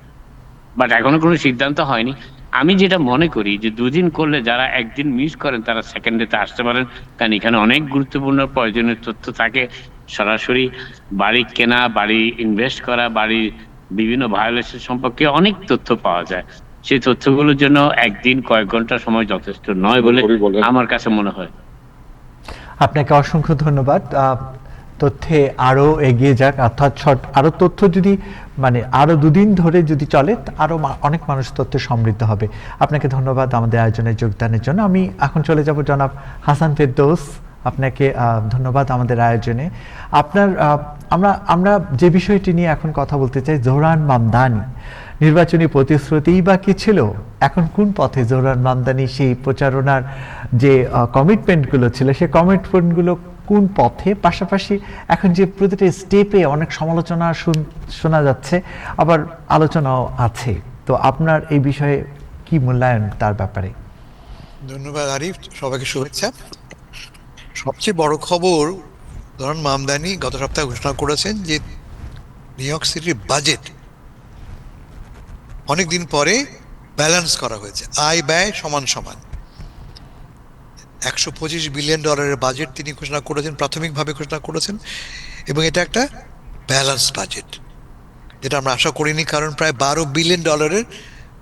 বাট এখনো কোনো সিদ্ধান্ত হয়নি। আমি যেটা মনে করি যে 2 দিন করলে যারা একদিন মিস করেন তারা সেকেন্ড ডেতে আসতে পারেন, কারণ এখানে অনেক গুরুত্বপূর্ণ প্রয়োজনীয় তথ্য থাকে। সরাসরি বাড়ি কেনা, বাড়ি ইনভেস্ট করা, বাড়ির বিভিন্ন ভায়োলেশন সম্পর্কে অনেক তথ্য পাওয়া যায়। সেই তথ্যগুলোর জন্য একদিন কয়েক ঘন্টা সময় যথেষ্ট নয় বলে আমার কাছে মনে হয়। আপনাকে অসংখ্য ধন্যবাদ। তথ্যে আরও এগিয়ে যাক, অর্থাৎ আরও তথ্য যদি আরও 2 দিন ধরে যদি চলে আরও অনেক মানুষ তথ্যে সমৃদ্ধ হবে। আপনাকে ধন্যবাদ আমাদের আয়োজনে যোগদানের জন্য। আমি এখন চলে যাব জনাব হাসান ফেরদৌস, আপনাকে ধন্যবাদ আমাদের আয়োজনে। আমরা যে বিষয়টি নিয়ে এখন কথা বলতে চাই, জোহরান মামদানি নির্বাচনী প্রতিশ্রুতিই বা কি ছিল, এখন কোন পথে জোহরান মামদানি সেই প্রচারণার যে কমিটমেন্টগুলো ছিল সেই কমিটমেন্টগুলো কোন পথে? পাশাপাশি এখন যে প্রতিটি স্টেপে অনেক সমালোচনা শোনা যাচ্ছে, আবার আলোচনাও আছে, তো আপনার এই বিষয়ে কি মূল্যায়ন তার ব্যাপারে? ধন্যবাদ আরিফ, সবাইকে শুভেচ্ছা। সবচেয়ে বড় খবর, জোহরান মামদানি গত সপ্তাহে ঘোষণা করেছেন যে নিউ ইয়র্ক সিটির বাজেট অনেকদিন পরে ব্যালেন্স করা হয়েছে, আয় ব্যয় সমান সমান। $125 বিলিয়ন বাজেট তিনি ঘোষণা করেছেন, প্রাথমিকভাবে ঘোষণা করেছেন, এবং এটা একটা ব্যালেন্স বাজেট, যেটা আমরা আশা করিনি, কারণ প্রায় $12 বিলিয়ন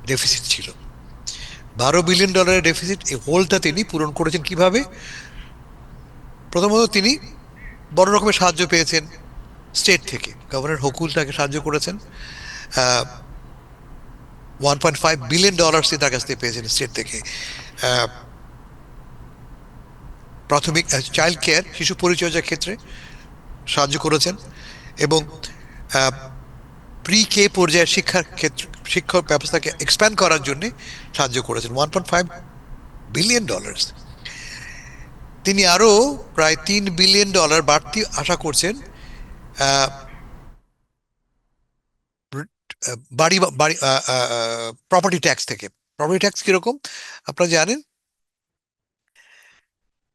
ডেফিসিট ছিল। $12 বিলিয়ন ডেফিসিট, এই হোলটা তিনি পূরণ করেছেন কিভাবে? প্রথমত তিনি বড় রকমের সাহায্য পেয়েছেন স্টেট থেকে, গভর্নর হকুল তাকে সাহায্য করেছেন, $1.5 বিলিয়ন তার কাছ থেকে পেয়েছেন স্টেট থেকে। প্রাথমিক চাইল্ড কেয়ার, শিশু পরিচর্যার ক্ষেত্রে সাহায্য করেছেন, এবং প্রি কে পর্যায়ের শিক্ষার ক্ষেত্রে শিক্ষা ব্যবস্থাকে এক্সপ্যান্ড করার জন্য সাহায্য করেছেন $1.5 বিলিয়ন। তিনি আরও প্রায় $3 বিলিয়ন বাড়তি আশা করছেন বাড়ি প্রপার্টি ট্যাক্স থেকে। প্রপার্টি ট্যাক্স কিরকম আপনারা জানেন?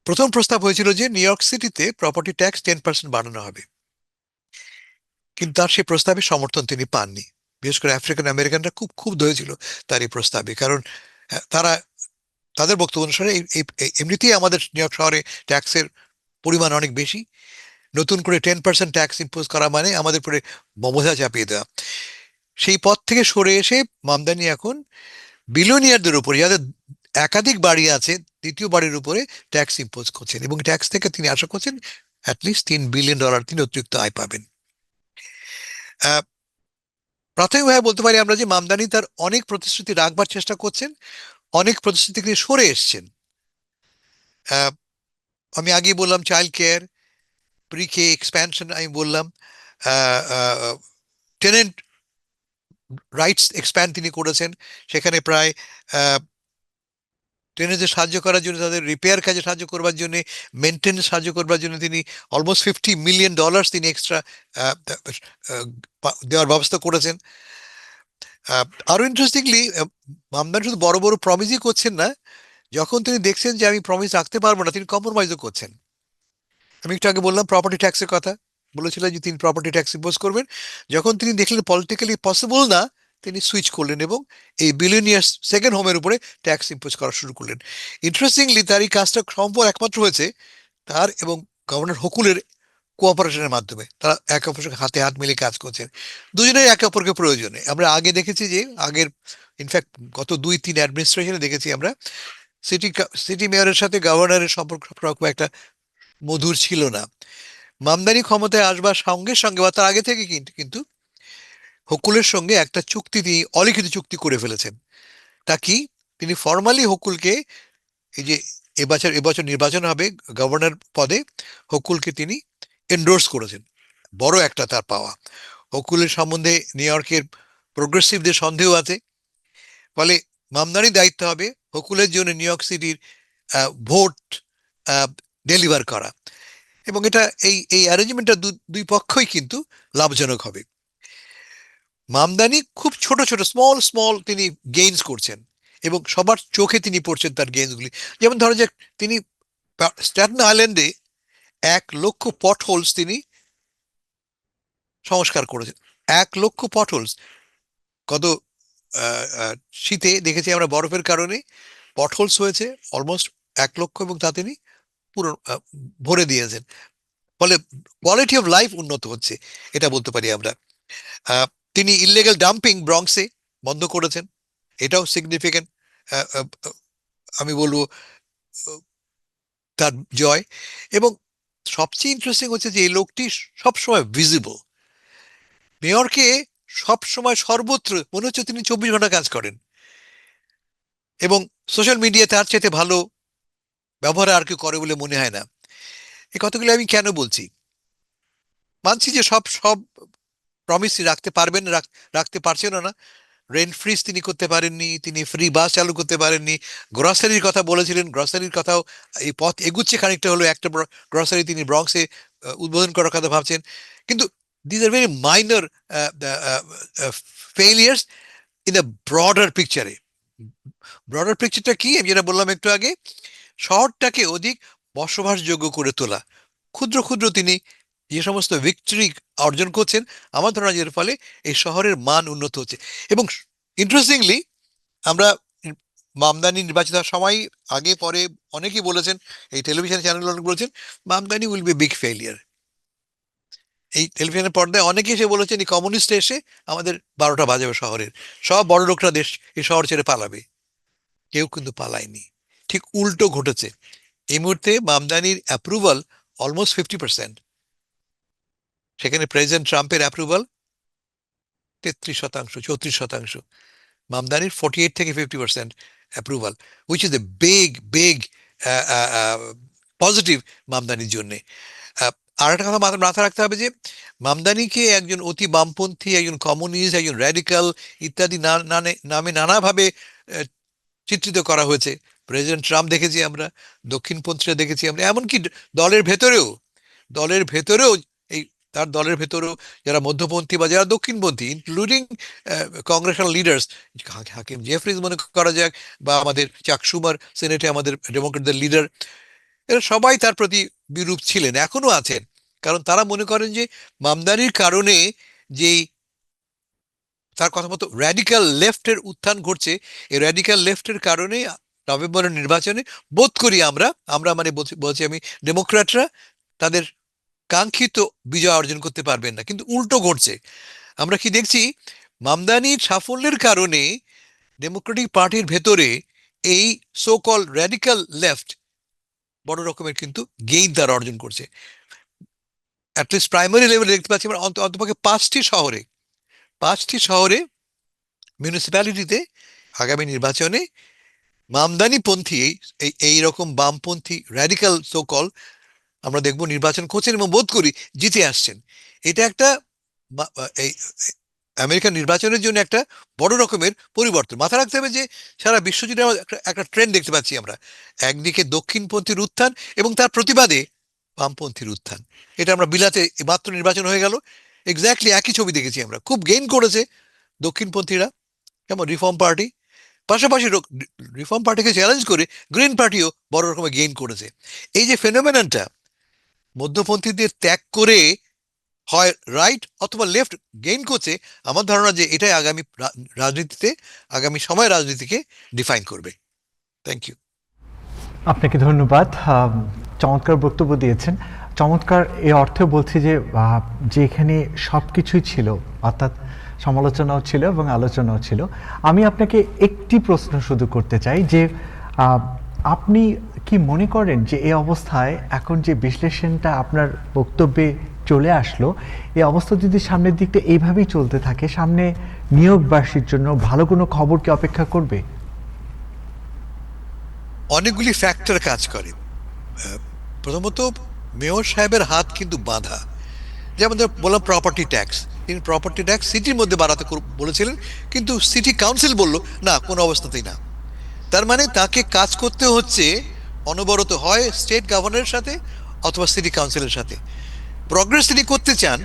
প্রথম প্রস্তাব হয়েছিল যে নিউ ইয়র্ক সিটিতে প্রপার্টি ট্যাক্স 10% বাড়ানো হবে, কিন্তু তার সেই প্রস্তাবে সমর্থন তিনি পাননি। বিশেষ করে আফ্রিকান আমেরিকানরা খুব ক্ষুব্ধ হয়েছিল তার এই প্রস্তাবে, কারণ তারা তাদের বক্তব্য অনুসারে এমনিতেই আমাদের নিউ ইয়র্ক শহরে ট্যাক্সের পরিমাণ অনেক বেশি, নতুন করে 10% ট্যাক্স ইম্পোজ করা মানে আমাদের উপরে বোঝা চাপিয়ে দেওয়া। সেই পথ থেকে সরে এসে মামদানি এখন বিলিয়নিয়ারদের উপরে, যাদের একাধিক বাড়ি আছে, দ্বিতীয় বাড়ির উপরে ট্যাক্স ইম্পোজ করছেন, এবং ট্যাক্স থেকে তিনি আশা করছেন অ্যাটলিস্ট $3 বিলিয়ন তিনি অতিরিক্ত আয় পাবেন। প্রাথমিকভাবে বলতে পারি আমরা যে মামদানি তার অনেক প্রতিশ্রুতি রাখবার চেষ্টা করছেন, অনেক প্রতিশ্রুতি থেকে সরে এসছেন। আমি আগেই বললাম চাইল্ড কেয়ার, প্রি কে এক্সপ্যানশন, আমি বললাম টেনেন্ট রাইটস এক্সপ্যান্ড তিনি করেছেন, সেখানে প্রায় টেনেন্টদের সাহায্য করার জন্য, তাদের রিপেয়ার কাজে সাহায্য করবার জন্য, মেনটেন্স সাহায্য করবার জন্য তিনি অলমোস্ট $50 মিলিয়ন তিনি এক্সট্রা দেওয়ার ব্যবস্থা করেছেন। আরো ইন্টারেস্টিংলি মামদানি শুধু বড় বড় প্রমিসই করছেন না, যখন তিনি দেখছেন যে আমি প্রমিস রাখতে পারবো না, তিনি কম্প্রোমাইজও করছেন। আমি একটু আগে বললাম প্রপার্টি ট্যাক্সের কথা, বলেছিলেন যে তিনি প্রপার্টি ট্যাক্স ইম্পোজ করবেন। যখন তিনি দেখলেন পলিটিক্যালি পসিবল না, তিনি সুইচ করলেন এবং এই বিলিয়নিয়ার্স সেকেন্ড হোমের উপরে ট্যাক্স ইম্পোজ করা শুরু করলেন। ইন্টারেস্টিংলি তার এই কাজটা সম্ভব একমাত্র হয়েছে তার এবং গভর্নর হকুলের কোঅপারেশনের মাধ্যমে। তারা একে অপরের সঙ্গে হাতে হাত মিলিয়ে কাজ করছেন, দুজনেই একে অপরকে প্রয়োজনে। আমরা আগে দেখেছি যে আগের ইনফ্যাক্ট গত 2-3 অ্যাডমিনিস্ট্রেশনে দেখেছি আমরা সিটি মেয়রের সাথে গভর্নরের সম্পর্ক একটা মধুর ছিল না। মামদানি ক্ষমতায় আসবার সঙ্গে সঙ্গে বা তার আগে থেকে কিন্তু হকুলের সঙ্গে একটা চুক্তি, তিনি অলিখিত চুক্তি করে ফেলেছেন। তা কি, তিনি ফর্মালি হকুলকে, এই যে এবছর নির্বাচন হবে গভর্নর পদে, হকুলকে তিনি এন্ডোর্স করেছেন। বড় একটা তার পাওয়া। হকুলের সম্বন্ধে নিউ ইয়র্কের প্রোগ্রেসিভদের সন্দেহ আছে, ফলে মামদানি দায়িত্ব হবে হকুলের জন্য নিউ ইয়র্ক সিটির ভোট ডেলিভার করা, এবং এটা এই অ্যারেঞ্জমেন্টটা দুই পক্ষই কিন্তু লাভজনক হবে। মামদানি খুব ছোট ছোট স্মল তিনি গেইনস করছেন এবং সবার চোখে তিনি পড়ছেন তার গেইনসগুলি। যেমন ধরো যে তিনি স্ট্যাটেন আইল্যান্ডে 1 লক্ষ পটহোলস তিনি সংস্কার করেছেন। 1 লক্ষ পটহোলস। গত শীতে দেখেছি আমরা বরফের কারণে পটহোলস হয়েছে অলমোস্ট 1 লক্ষ, এবং তা তিনি পুরো ভরে দিয়েছেন। ফলে কোয়ালিটি অফ লাইফ উন্নত হচ্ছে, এটা বলতে পারি আমরা। তিনি ইললিগাল ডাম্পিং ব্রঙ্কসে বন্ধ করেছেন, এটাও সিগনিফিক্যান্ট, আমি বলবো তার জয়। এবং সবচেয়ে ইন্টারেস্টিং হচ্ছে যে এই লোকটি সবসময় ভিজিবল নিউ ইয়র্কে, সবসময় সর্বত্র মনে হচ্ছে তিনি 24 ঘন্টা কাজ করেন, এবং সোশ্যাল মিডিয়া তার চাইতে ভালো ব্যবহার আর কেউ করে বলে মনে হয় না। এই কথাগুলো আমি কেন বলছি, মানছি যে সব প্রমিস রাখতে পারবেন, রাখতে পারছেন না। রেন্ট ফ্রিজ তিনি করতে পারেননি, তিনি ফ্রি বাস চালু করতে পারেননি। গ্রসারির কথা বলেছিলেন, গ্রসারির কথাও এই পথ এগুচ্ছে খানিকটা হলো, একটা গ্রসারি তিনি ব্রঙ্কসে উদ্বোধন করার কথা ভাবছেন। কিন্তু this are very minor failures in the broader পিকচারে। ব্রডার পিকচারটা কি, আমি যেটা বললাম একটু আগে, শহরটাকে অধিক বসবাসযোগ্য করে তোলা। ক্ষুদ্র ক্ষুদ্র তিনি যে সমস্ত ভিক্টরি অর্জন করছেন, আমার ধারণা এর ফলে এই শহরের মান উন্নত হচ্ছে। এবং ইন্টারেস্টিংলি আমরা মামদানি নির্বাচিত হওয়ার সময় আগে পরে অনেকেই বলেছেন, এই টেলিভিশন চ্যানেল অনেক বলেছেন Mamdani will be big failure. এই টেলিভিশনের পর্দায় অনেকে এসে বলেছেন এই কমিউনিস্ট এসে আমাদের 12টা বাজাবে, শহরের সব বড় লোকরা এই শহর ছেড়ে পালাবে। কেউ কিন্তু পালায়নি, ঠিক উল্টো ঘটেছে। এই মুহূর্তে মামদানির অ্যাপ্রুভাল অলমোস্ট 50%, সেখানে প্রেসিডেন্ট ট্রাম্পের অ্যাপ্রুভাল 33%, 34%। মামদানির 48 থেকে 50% approval, which is a big positive মামদানির জন্যে। আর একটা কথা মাথায় রাখতে হবে যে মামদানিকে একজন অতি বামপন্থী, একজন কমিউনিস্ট, একজন র্যাডিক্যাল ইত্যাদি নামে নানাভাবে চিত্রিত করা হয়েছে। প্রেসিডেন্ট ট্রাম্প দেখেছি আমরা, দক্ষিণপন্থীরা দেখেছি আমরা, এমনকি দলের ভেতরেও এই তার দলের ভেতরেও যারা মধ্যপন্থী বা যারা দক্ষিণপন্থী, ইনক্লুডিং কংগ্রেশনাল লিডার্স, হাকিম জেফরিজ মনে করা যাক, বা আমাদের চাক শুমার সেনেটে আমাদের ডেমোক্রেটদের লিডার, এরা সবাই তার প্রতি বিরূপ ছিলেন, এখনো আছেন। কারণ তারা মনে করেন যে মামদানির কারণে যেই তার কথা মতো র্যাডিক্যাল লেফটের উত্থান ঘটছে। এই র্যাডিক্যাল লেফটের কারণে নভেম্বরের নির্বাচনে বোধ করি আমরা মানে বলছি আমি, ডেমোক্র্যাটরা তাদের কাঙ্ক্ষিত বিজয় অর্জন করতে পারবেন না, কিন্তু উল্টো ঘটছে। আমরা কি দেখছি, মামদানির সাফল্যের কারণে ডেমোক্রেটিক পার্টির ভেতরে এই সো কল র্যাডিক্যাল লেফট বড় রকমের কিন্তু গেইন তারা অর্জন করছে। অ্যাটলিস্ট প্রাইমারি লেভেলে দেখতে পাচ্ছি আমরা অন্তপক্ষে 5টি শহরে মিউনিসিপ্যালিটিতে আগামী নির্বাচনে মামদানিপন্থী এইরকম বামপন্থী র্যাডিক্যাল সো কল আমরা দেখব নির্বাচন করছেন এবং বোধ করি জিতে আসছেন। এটা একটা এই আমেরিকান নির্বাচনের জন্য একটা বড় রকমের পরিবর্তন। মাথা রাখতে হবে যে সারা বিশ্বজুড়ে একটা ট্রেন্ড দেখতে পাচ্ছি আমরা, একদিকে দক্ষিণপন্থীর উত্থান এবং তার প্রতিবাদে বামপন্থীর উত্থান। এটা আমরা বিলাতে মাত্র নির্বাচন হয়ে গেল, এক্স্যাক্টলি একই ছবি দেখেছি আমরা। খুব গেইন করেছে দক্ষিণপন্থীরা, যেমন রিফর্ম পার্টি, পাশাপাশি রিফর্ম পার্টিকে চ্যালেঞ্জ করে গ্রিন পার্টিও বড় রকমের গেইন করেছে। এই যে ফেনোমেননটা মধ্যপন্থীদের ত্যাগ করে হয় রাইট অথবা লেফট গেইন করছে, আমার ধারণা যে এটাই আগামী রাজনীতিতে, আগামী সময় রাজনীতিকে ডিফাইন করবে। Thank you. আপনাকে ধন্যবাদ, চমৎকার বক্তব্য দিয়েছেন। চমৎকার এই অর্থে বলছি যে এখানে সব কিছুই ছিল, অর্থাৎ সমালোচনাও ছিল এবং আলোচনাও ছিল। আমি আপনাকে একটি প্রশ্ন শুধু করতে চাই যে আপনি কি মনে করেন যে এই অবস্থায় এখন যে বিশ্লেষণটা আপনার বক্তব্যে চলে আসলো, এই অবস্থা যদি সামনের দিকটা এইভাবেই চলতে থাকে, সামনে নিয়োগবাসীর জন্য ভালো কোনো খবর কি অপেক্ষা করবে? অনেকগুলি ফ্যাক্টর কাজ করে। প্রথমত মেয়র সাহেবের হাত কিন্তু বাঁধা। যেমন বললাম প্রপার্টি ট্যাক্স, তিনি প্রপার্টি ট্যাক্স সিটির মধ্যে বাড়াতে বলেছিলেন, কিন্তু সিটি কাউন্সিল বলল না, কোনো অবস্থাতেই না। তার মানে তাকে কাজ করতে হচ্ছে অনবরত, হয় স্টেট গভর্নরের সাথে অথবা সিটি কাউন্সিলের সাথে। প্রগ্রেস তিনি করতে চান,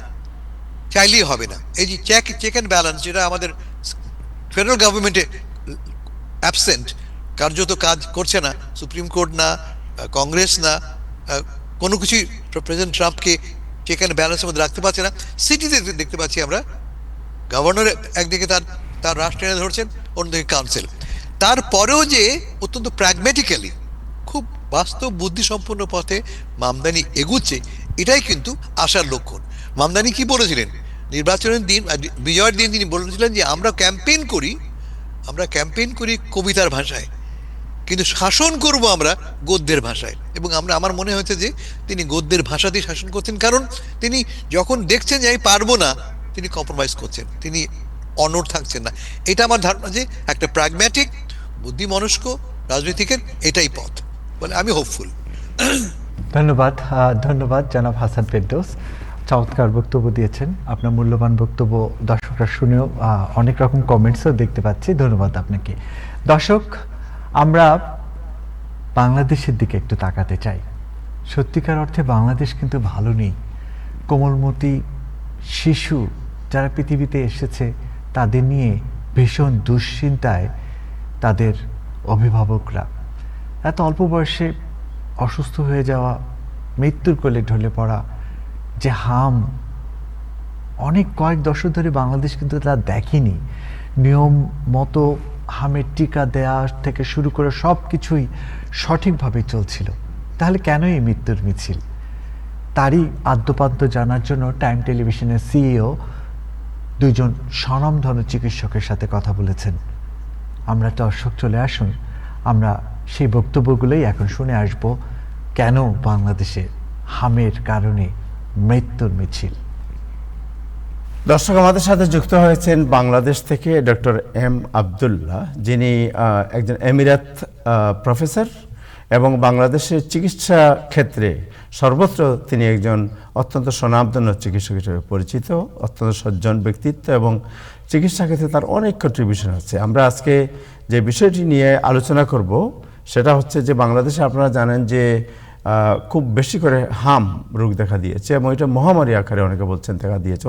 চাইলেই হবে না। এই যে চেক অ্যান্ড ব্যালেন্স, যেটা আমাদের ফেডারেল গভর্নমেন্টে অ্যাবসেন্ট, কার্যত কাজ করছে না, সুপ্রিম কোর্ট না, কংগ্রেস না, কোনো কিছুই প্রেসিডেন্ট ট্রাম্পকে চেক অ্যান্ড ব্যালেন্সের মধ্যে রাখতে পারছে না। সিটিতে দেখতে পাচ্ছি আমরা গভর্নর একদিকে তার রাষ্ট্র টেনে ধরছেন, অন্যদিকে কাউন্সিল। তারপরেও যে অত্যন্ত প্র্যাগম্যাটিক্যালি, খুব বাস্তব বুদ্ধিসম্পন্ন পথে মামদানি এগুচ্ছে, এটাই কিন্তু আশার লক্ষণ। মামদানি কি বলেছিলেন নির্বাচনের দিন, বিজয়ের দিন তিনি বলেছিলেন যে আমরা ক্যাম্পেইন করি কবিতার ভাষায়, কিন্তু শাসন করব আমরা গদ্যের ভাষায়। এবং আমার মনে হয়েছে যে তিনি গদ্যের ভাষাতেই শাসন করছেন, কারণ তিনি যখন দেখছেন যে আমি পারবো না, তিনি কম্প্রোমাইজ করছেন, তিনি অনড় থাকছেন না। এটা আমার ধারণা যে একটা প্র্যাগম্যাটিক বুদ্ধিমনস্ক রাজনীতিকের এটাই পথ, বলে আমি হোপফুল। ধন্যবাদ জনাব হাসান ফেরদৌস, চমৎকার বক্তব্য দিয়েছেন। আপনার মূল্যবান বক্তব্য দর্শকরা শুনেও অনেক রকম কমেন্টসও দেখতে পাচ্ছি, ধন্যবাদ আপনাকে। দর্শক, আমরা বাংলাদেশের দিকে একটু তাকাতে চাই। সত্যিকার অর্থে বাংলাদেশ কিন্তু ভালো নেই। কোমলমতি শিশু যারা পৃথিবীতে এসেছে, তাদের নিয়ে ভীষণ দুশ্চিন্তায় তাদের অভিভাবকরা। এত অল্প বয়সে অসুস্থ হয়ে যাওয়া, মৃত্যুর কোলে ঢলে পড়া, যে হাম অনেক কয়েক দশক ধরে বাংলাদেশ কিন্তু তা দেখেনি। নিয়ম মতো হামের টিকা দেয়া থেকে শুরু করে সব কিছুই সঠিকভাবে চলছিল, তাহলে কেন এই মৃত্যুর মিছিল? তারই আদ্যপান্ত জানার জন্য টাইম টেলিভিশনের সিইও দুইজন স্বনামধন্য চিকিৎসকের সাথে কথা বলেছেন। আমরা দর্শক চলে আসুন, আমরা সেই বক্তব্যগুলোই এখন শুনে আসব, কেন বাংলাদেশে হামের কারণে মৃত্যুর মিছিল। দর্শক, আমাদের সাথে যুক্ত হয়েছেন বাংলাদেশ থেকে ডক্টর এম আবদুল্লাহ, যিনি একজন এমিরাত প্রফেসর এবং বাংলাদেশের চিকিৎসা ক্ষেত্রে সর্বত্র তিনি একজন অত্যন্ত স্বনামধন্য চিকিৎসক হিসেবে পরিচিত, অত্যন্ত সজ্জন ব্যক্তিত্ব এবং চিকিৎসা ক্ষেত্রে তার অনেক কন্ট্রিবিউশন আছে। আমরা আজকে যে বিষয়টি নিয়ে আলোচনা করব সেটা হচ্ছে যে বাংলাদেশে আপনারা জানেন যে খুব বেশি করে হাম রোগ দেখা দিয়েছে এবং এটা মহামারী আকারে অনেকে বলছেন দেখা দিয়েছে,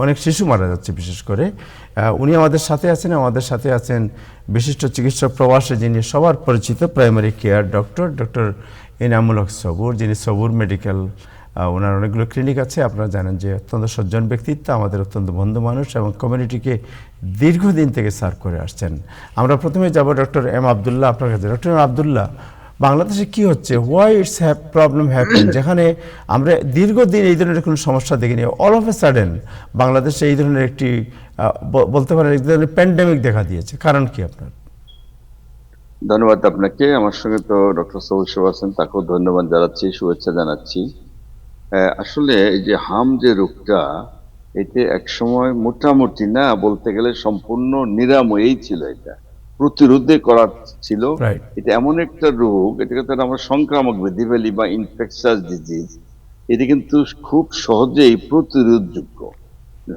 অনেক শিশু মারা যাচ্ছে বিশেষ করে। উনি আমাদের সাথে আছেন বিশিষ্ট চিকিৎসক প্রবাসী, যিনি সবার পরিচিত primary care doctor Enamul Haque সবুর, যিনি সবুর মেডিকেল ওনার অনেকগুলো ক্লিনিক আছে। আপনারা জানেন যে অত্যন্ত সজ্জন ব্যক্তিত্ব, আমাদের অত্যন্ত বন্ধু মানুষ এবং কমিউনিটিকে দীর্ঘদিন থেকে সার্ভ করে আসছেন। আমরা প্রথমে যাব ডক্টর এম আবদুল্লাহ আপনার কাছে। ডক্টর এম আবদুল্লাহ, বাংলাদেশে কি হচ্ছে, হোয়াই ইটস প্রবলেম হ্যাপেন, যেখানে আমরা দীর্ঘদিন এই ধরনের কোনো সমস্যা দেখিনি, অল অফ এ সাডেন বাংলাদেশে এই ধরনের একটি বলতে পারেন এক ধরনের প্যান্ডেমিক দেখা দিয়েছে, কারণ কি আপনার? ধন্যবাদ আপনাকে। আমার সঙ্গে তো ডক্টর সবুজ আছেন, তাকেও ধন্যবাদ জানাচ্ছি, শুভেচ্ছা জানাচ্ছি। আসলে এই যে হাম যে রোগটা, এতে একসময় মোটামুটি না বলতে গেলে সম্পূর্ণ নিরাময়ই ছিল, এটা প্রতিরোধে করা ছিল। এটা এমন একটা রোগ, এটাকে তো আমরা সংক্রামক ব্যাধি বলি বা ইনফেকশাস ডিজিজ। এটা কিন্তু খুব সহজেই প্রতিরোধযোগ্য,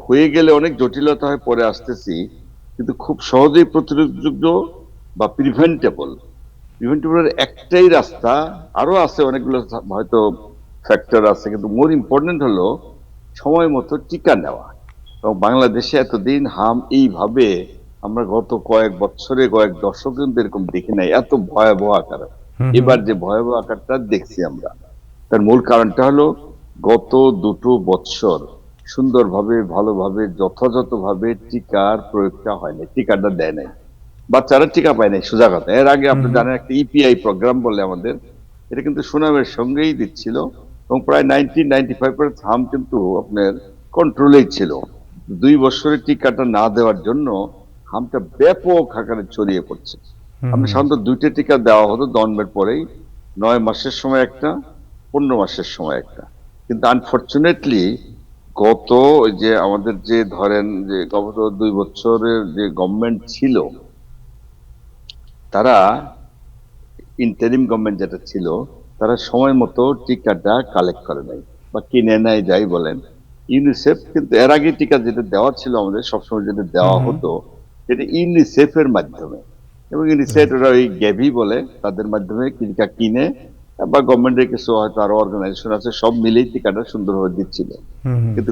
হয়ে গেলে অনেক জটিলতা হয়, পরে আসতেছি, কিন্তু খুব সহজেই প্রতিরোধযোগ্য বা প্রিভেন্টেবলের একটাই রাস্তা, আরো আছে অনেকগুলো হয়তো ফ্যাক্টর আছে, কিন্তু মোর ইম্পর্টেন্ট হলো সময় মতো টিকা নেওয়া। এবং বাংলাদেশে এতদিন হাম এইভাবে আমরা গত কয়েক বছরে কয়েক দশক কিন্তু এরকম দেখি নাই, এত ভয়াবহ আকার। এবার যে ভয়াবহ আকারটা দেখছি আমরা, তার মূল কারণটা হলো গত 2 বছর সুন্দরভাবে ভালোভাবে যথাযথভাবে টিকার প্রয়োগটা হয়নি, টিকাটা দেয় নাই, বাচ্চারা টিকা পায় নাই, সোজা কথা। এর আগে আপনি জানেন একটা ইপিআই প্রোগ্রাম বলে আমাদের, এটা কিন্তু সুনামের সঙ্গেই দিচ্ছিল এবং প্রায় 90-95% হাম কিন্তু আপনার কন্ট্রোলেই ছিল। 2 বছরের টিকাটা না দেওয়ার জন্য হামটা ব্যাপক আকারে ছড়িয়ে পড়ছে। আপনি সাধারণত 2টে টিকা দেওয়া হতো জন্মের পরেই, 9 মাসের সময় একটা, 15 মাসের সময় একটা। কিন্তু আনফরচুনেটলি গত যে আমাদের যে ধরেন যে গত 2 বছরের যে গভর্নমেন্ট ছিল, তারা ইন্টারিম গভর্নমেন্ট যেটা ছিল, তারা সময় মতো টিকাটা কালেক্ট করে নাই বা কিনে নেয়, যাই বলেন। ইউনিসেফ কিন্তু এর আগে টিকা যেটা দেওয়া ছিল আমাদের সবসময় যেটা দেওয়া হতো, সেটা ইউনিসেফের মাধ্যমে, এবং ইউনিসেফ ওরা ওই গ্যাভি বলে তাদের মাধ্যমে টিকা কিনে বা গভর্নমেন্টের কিছু হয়তো আরো অর্গানাইজেশন আছে, সব মিলেই টিকাটা সুন্দরভাবে দিচ্ছিল। কিন্তু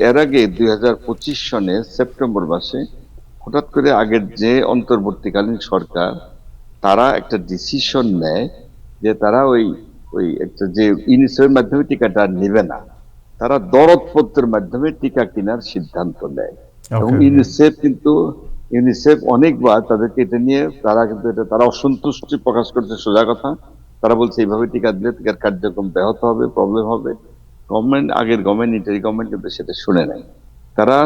এর আগে 2025 সনে সেপ্টেম্বর মাসে হঠাৎ করে আগের যে অন্তর্বর্তীকালীন সরকার, তারা একটা ডিসিশন নেয় যে তারা ওই একটা যে ইউনিসেফের মাধ্যমে টিকাটা নেবে না, তারা দরদপত্রের মাধ্যমে টিকা কেনার সিদ্ধান্ত নেয়। এবং ইউনিসেফ অনেকবার তাদেরকে এটা নিয়ে তারা অসন্তুষ্টি প্রকাশ করছে, সোজা কথা। তারা বলছে এইভাবে টিকা দিলে টিকার কার্যক্রম ব্যাহত হবে, প্রবলেম হবে। আগের গভর্নমেন্ট ইন্টারি গভর্নমেন্ট কিন্তু সেটা শুনে নেয়, তারা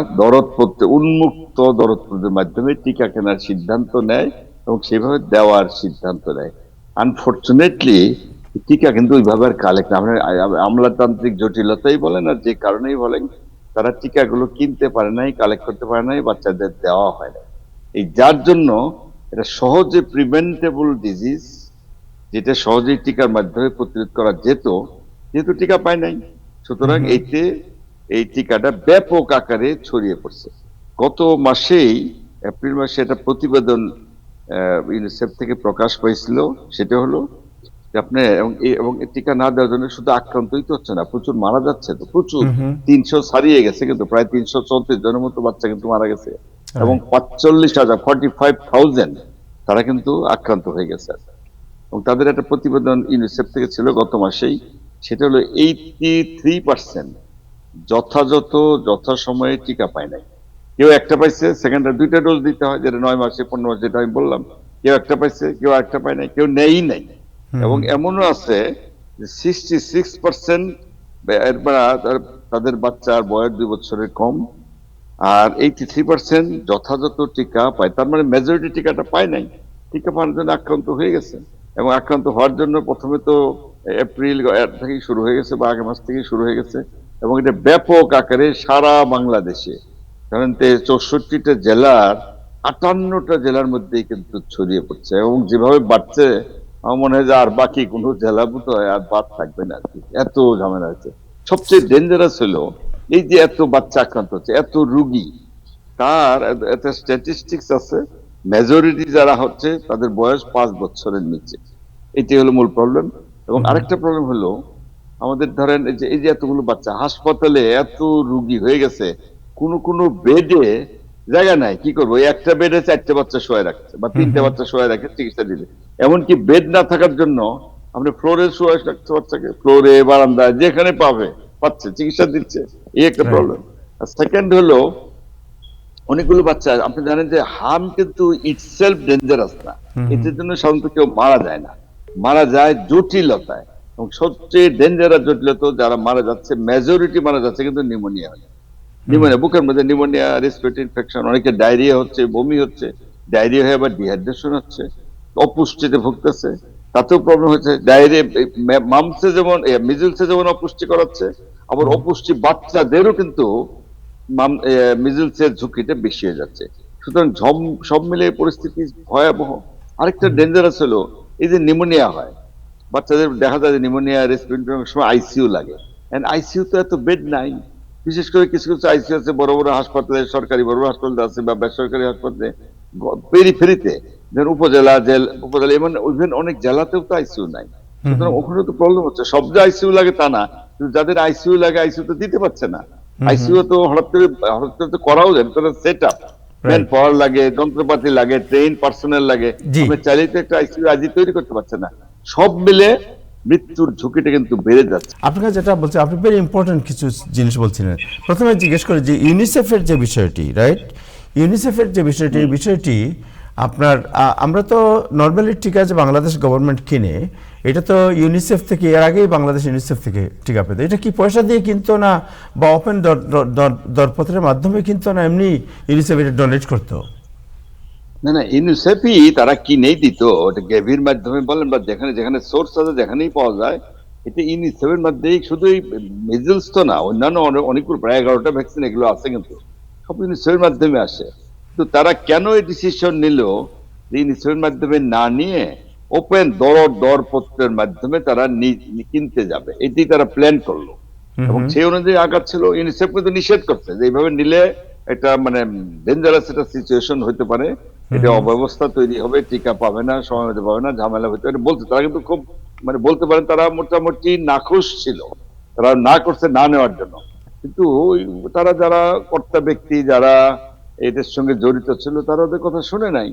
উন্মুক্ত দরদপত্রের মাধ্যমে টিকা কেনার সিদ্ধান্ত নেয় এবং সেভাবে দেওয়ার সিদ্ধান্ত নেয়। আনফরচুনেটলি টিকা কিন্তু ওইভাবে আর কালেক্ট, আপনার আমলাতান্ত্রিক জটিলতাই বলেন আর যে কারণেই বলেন, তারা টিকাগুলো কিনতে পারে নাই, কালেক্ট করতে পারে নাই, বাচ্চাদের দেওয়া হয় না। এই যার জন্য এটা সহজে প্রিভেন্টেবল ডিজিজ, যেটা সহজেই টিকার মাধ্যমে প্রতিরোধ করা যেত, যেহেতু টিকা পায় নাই, সুতরাং এই টিকাটা ব্যাপক আকারে ছড়িয়ে পড়ছে। গত মাসেই এপ্রিল মাসে একটা প্রতিবেদন ইউনিসেফ থেকে প্রকাশ পাইছিল, সেটা হলো আপনি এবং টিকা না দেওয়ার জন্য শুধু আক্রান্তই তো হচ্ছে না, প্রচুর মারা যাচ্ছে, তো প্রচুর 300 ছাড়িয়ে গেছে, কিন্তু প্রায় 334 জনের মতো বাচ্চা কিন্তু মারা গেছে এবং 45,000 তারা কিন্তু আক্রান্ত হয়ে গেছে। এবং তাদের একটা প্রতিবেদন ইউনিসেফ থেকে ছিল গত মাসেই, সেটা হলো 83% যথাসময়ে টিকা পায় নাই। কেউ একটা পাইছে, সেকেন্ডার 2টা ডোজ দিতে হয়, যেটা 9 মাসে 15 মাসে, যেটা আমি বললাম। কেউ একটা পাইছে, কেউ একটা পায় নাই, কেউ নেই নাই। এবং এমনও আছে 66% তাদের বাচ্চার বয়স 2 বছরের কম, আর 83% যথাযথ টিকা পায়। তার মানে মেজরিটি টিকাটা পায় নাই, টিকা পাওয়ার জন্য আক্রান্ত হয়ে গেছে। এবং আক্রান্ত হওয়ার জন্য প্রথমে তো এপ্রিল থেকেই শুরু হয়ে গেছে বা আগের মাস থেকেই শুরু হয়ে গেছে, এবং এটা ব্যাপক আকারে সারা বাংলাদেশে, কারণ 64টা জেলার 58টা জেলার মধ্যেই কিন্তু ছড়িয়ে পড়ছে। এবং যেভাবে বাড়ছে, আমার মনে হয় যে আর বাকি কোনো জেলা বোধ হয় আর বাদ থাকবে না, এত ঝামেলা হচ্ছে। সবচেয়ে ডেঞ্জারাস হলো এই যে এত বাচ্চা আক্রান্ত হচ্ছে, এত রুগী, তার একটা স্ট্যাটিস্টিক্স আছে, মেজরিটি যারা হচ্ছে তাদের বয়স 5 বছরের নিচে। এটি হলো মূল প্রবলেম। এবং আরেকটা প্রবলেম হলো আমাদের ধরেন এই যে এতগুলো বাচ্চা, হাসপাতালে এত রুগী হয়ে গেছে, কোনো বেডে জায়গা নাই, কি করবো, একটা বেডে 4টে বাচ্চা শোয়া রাখছে বা 3টে বাচ্চা শোয়া রাখে চিকিৎসা দিলে। এমনকি বেড না থাকার জন্য আপনি ফ্লোরে শুয়ে রাখতে বাচ্চাকে, ফ্লোরে, বারান্দায়, যেখানে পাচ্ছে, চিকিৎসা দিচ্ছে, এই একটা প্রবলেম। আর সেকেন্ড হলো অনেকগুলো বাচ্চা, আপনি জানেন যে হাম কিন্তু ইটসেলফ ডেঞ্জারাস না, এটার জন্য সাধারণত কেউ মারা যায় না, মারা যায় জটিলতায়। এবং সবচেয়ে ডেঞ্জারাস জটিলতা যারা মারা যাচ্ছে, মেজরিটি মারা যাচ্ছে কিন্তু নিউমোনিয়া হয়। নিউমোনিয়া, বুকের মধ্যে নিউমোনিয়া, রেসপিরেটরি ইনফেকশন, অনেকে ডায়রিয়া হচ্ছে, বমি হচ্ছে, ডায়রিয়া হয়ে আবার ডিহাইড্রেশন হচ্ছে, অপুষ্টিতে ভুগতেছে, তাতেও প্রবলেম হচ্ছে। ডায়রিয়া মামসে যেমন, মিজলসে যেমন অপুষ্টি করাচ্ছে, আবার অপুষ্টি বাচ্চাদেরও কিন্তু মিজলসের ঝুঁকিটা বেশি হয়ে যাচ্ছে। সুতরাং সব মিলে পরিস্থিতি ভয়াবহ। আরেকটা ডেঞ্জারাস হলো এই যে নিউমোনিয়া হয়, বাচ্চাদের দেখা যায় যে নিউমোনিয়া, রেসপিরেটরি সময় আইসিইউ লাগে। এন্ড আইসিইউ তো এত বেড নাই, বিশেষ করে কিছু কিছু আইসিইউ আছে বড় বড় হাসপাতালে, সরকারি বড় বড় হাসপাতালে আছে বা বেসরকারি হাসপাতালে, পেরিফেরিতে, যেমন উপজেলা, এমন ইভেন অনেক জেলাতেও তো আইসিইউ নাই। সুতরাং ওখানে তো প্রবলেম হচ্ছে। সব যে আইসিইউ লাগে তা না, কিন্তু যাদের আইসিইউ লাগে আইসিইউ তো দিতে পারছে না। আইসিইউ তো হঠাৎ করে তো করাও যায়, সেট আপ ম্যান পাওয়ার লাগে, যন্ত্রপাতি লাগে, ট্রেন পার্সোনাল লাগে, আপনি চাইলেই তো একটা আইসিইউ আজই তৈরি করতে পারছে না। সব মিলে মৃত্যুর ঝুঁকিটা কিন্তু বেড়ে যাচ্ছে। আপনাকে যেটা বলছি, আপনি ভেরি ইম্পর্টেন্ট কিছু জিনিস বলছিলেন। প্রথমে জিজ্ঞেস করি যে ইউনিসেফের যে বিষয়টি, রাইট, ইউনিসেফের যে বিষয়টি, এই বিষয়টি আপনার, আমরা তো নর্মালি টিকা যে বাংলাদেশ গভর্নমেন্ট কিনে, এটা তো ইউনিসেফ থেকে, এর আগেই বাংলাদেশ ইউনিসেফ থেকে টিকা পেত। এটা কি পয়সা দিয়ে কিনতো না, বা ওপেন দরপত্রের মাধ্যমে কিনতো না, এমনি ইউনিসেফ এটা ডোনেট করতো? না, ইউনিসেফই তারা কিনেই দিত, এটা গেভির মাধ্যমে বলেন বা যেখানে যেখানে সোর্স আছে, যেখানেই পাওয়া যায়, এটা ইউনিসেফের মধ্যেই। শুধু এই মিজলস তো না, অন্যান্য অনেকগুলো, প্রায় 11টা ভ্যাকসিন এগুলো আছে, কিন্তু সব ইউনিসেফের মাধ্যমে আসে। তো তারা কেন এই ডিসিশন নিল যে ইউনিসেফের মাধ্যমে না নিয়ে ওপেন দরপত্রের মাধ্যমে তারা কিনতে যাবে, এটি তারা প্ল্যান করলো এবং সেই অনুযায়ী আঘাত ছিল। ইউনিসেফ কিন্তু নিষেধ করছে যে এইভাবে নিলে একটা মানে ডেঞ্জারাস একটা সিচুয়েশন হতে পারে, এটা অব্যবস্থা তৈরি হবে, টিকা পাবে না, সময় হতে পাবে না, ঝামেলা হতে পারে বলছে তারা। কিন্তু খুব মানে বলতে পারেন তারা মোটামুটি নাখুশ ছিল, তারা না করছে না নেওয়ার জন্য। কিন্তু তারা যারা কর্তা ব্যক্তি, যারা এদের সঙ্গে জড়িত ছিল, তারা ওদের কথা শুনে নাই।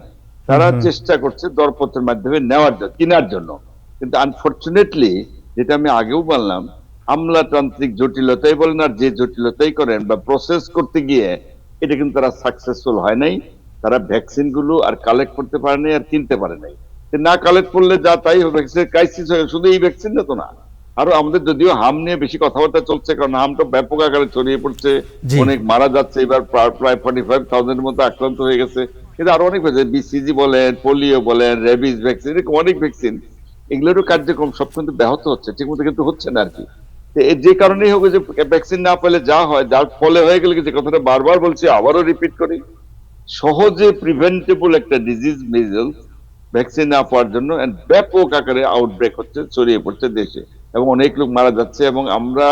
তারা চেষ্টা করছে দরপত্রের মাধ্যমে নেওয়ার জন্য, কেনার জন্য। কিন্তু আনফরচুনেটলি, যেটা আমি আগেও বললাম, আমলাতান্ত্রিক জটিলতাই বলেন আর যে জটিলতাই করেন বা প্রসেস করতে গিয়ে, এটা কিন্তু তারা সাকসেসফুল হয় নাই। তারা ভ্যাকসিন গুলো আর কালেক্ট করতে পারে নাই, আর কিনতে পারে নাই। না কালেক্ট করলে যা তাই হবে, ক্রাইসিস হয়ে। শুধু এই ভ্যাকসিন না তো না, আরো আমাদের যদিও হাম নিয়ে বেশি কথাবার্তা চলছে, কারণ হামটা ব্যাপক আকারে ছড়িয়ে পড়ছে, অনেক মারা যাচ্ছে। এবার প্রায় 45,000 মতো আক্রান্ত হয়ে গেছে। কিন্তু আরো অনেক হয়েছে, বিসিজি বলেন, পোলিও বলেন, রেবিস ভ্যাকসিন, এরকম অনেক ভ্যাকসিন, এগুলোরও কার্যক্রম সব কিন্তু ব্যাহত হচ্ছে, ঠিক মতো কিন্তু হচ্ছে না আর কি। যে কারণেই হোক, যে ভ্যাকসিন না পেলে যা হয়, যার ফলে হয়ে গেলে, যে কথাটা বারবার বলছি, আবারও রিপিট করি, সহজে প্রিভেন্টেবল একটা ডিজিজ মিজলস, ভ্যাকসিন না পাওয়ার জন্য ব্যাপক আকারে আউটব্রেক হচ্ছে, ছড়িয়ে পড়ছে দেশে, এবং অনেক লোক মারা যাচ্ছে। এবং আমরা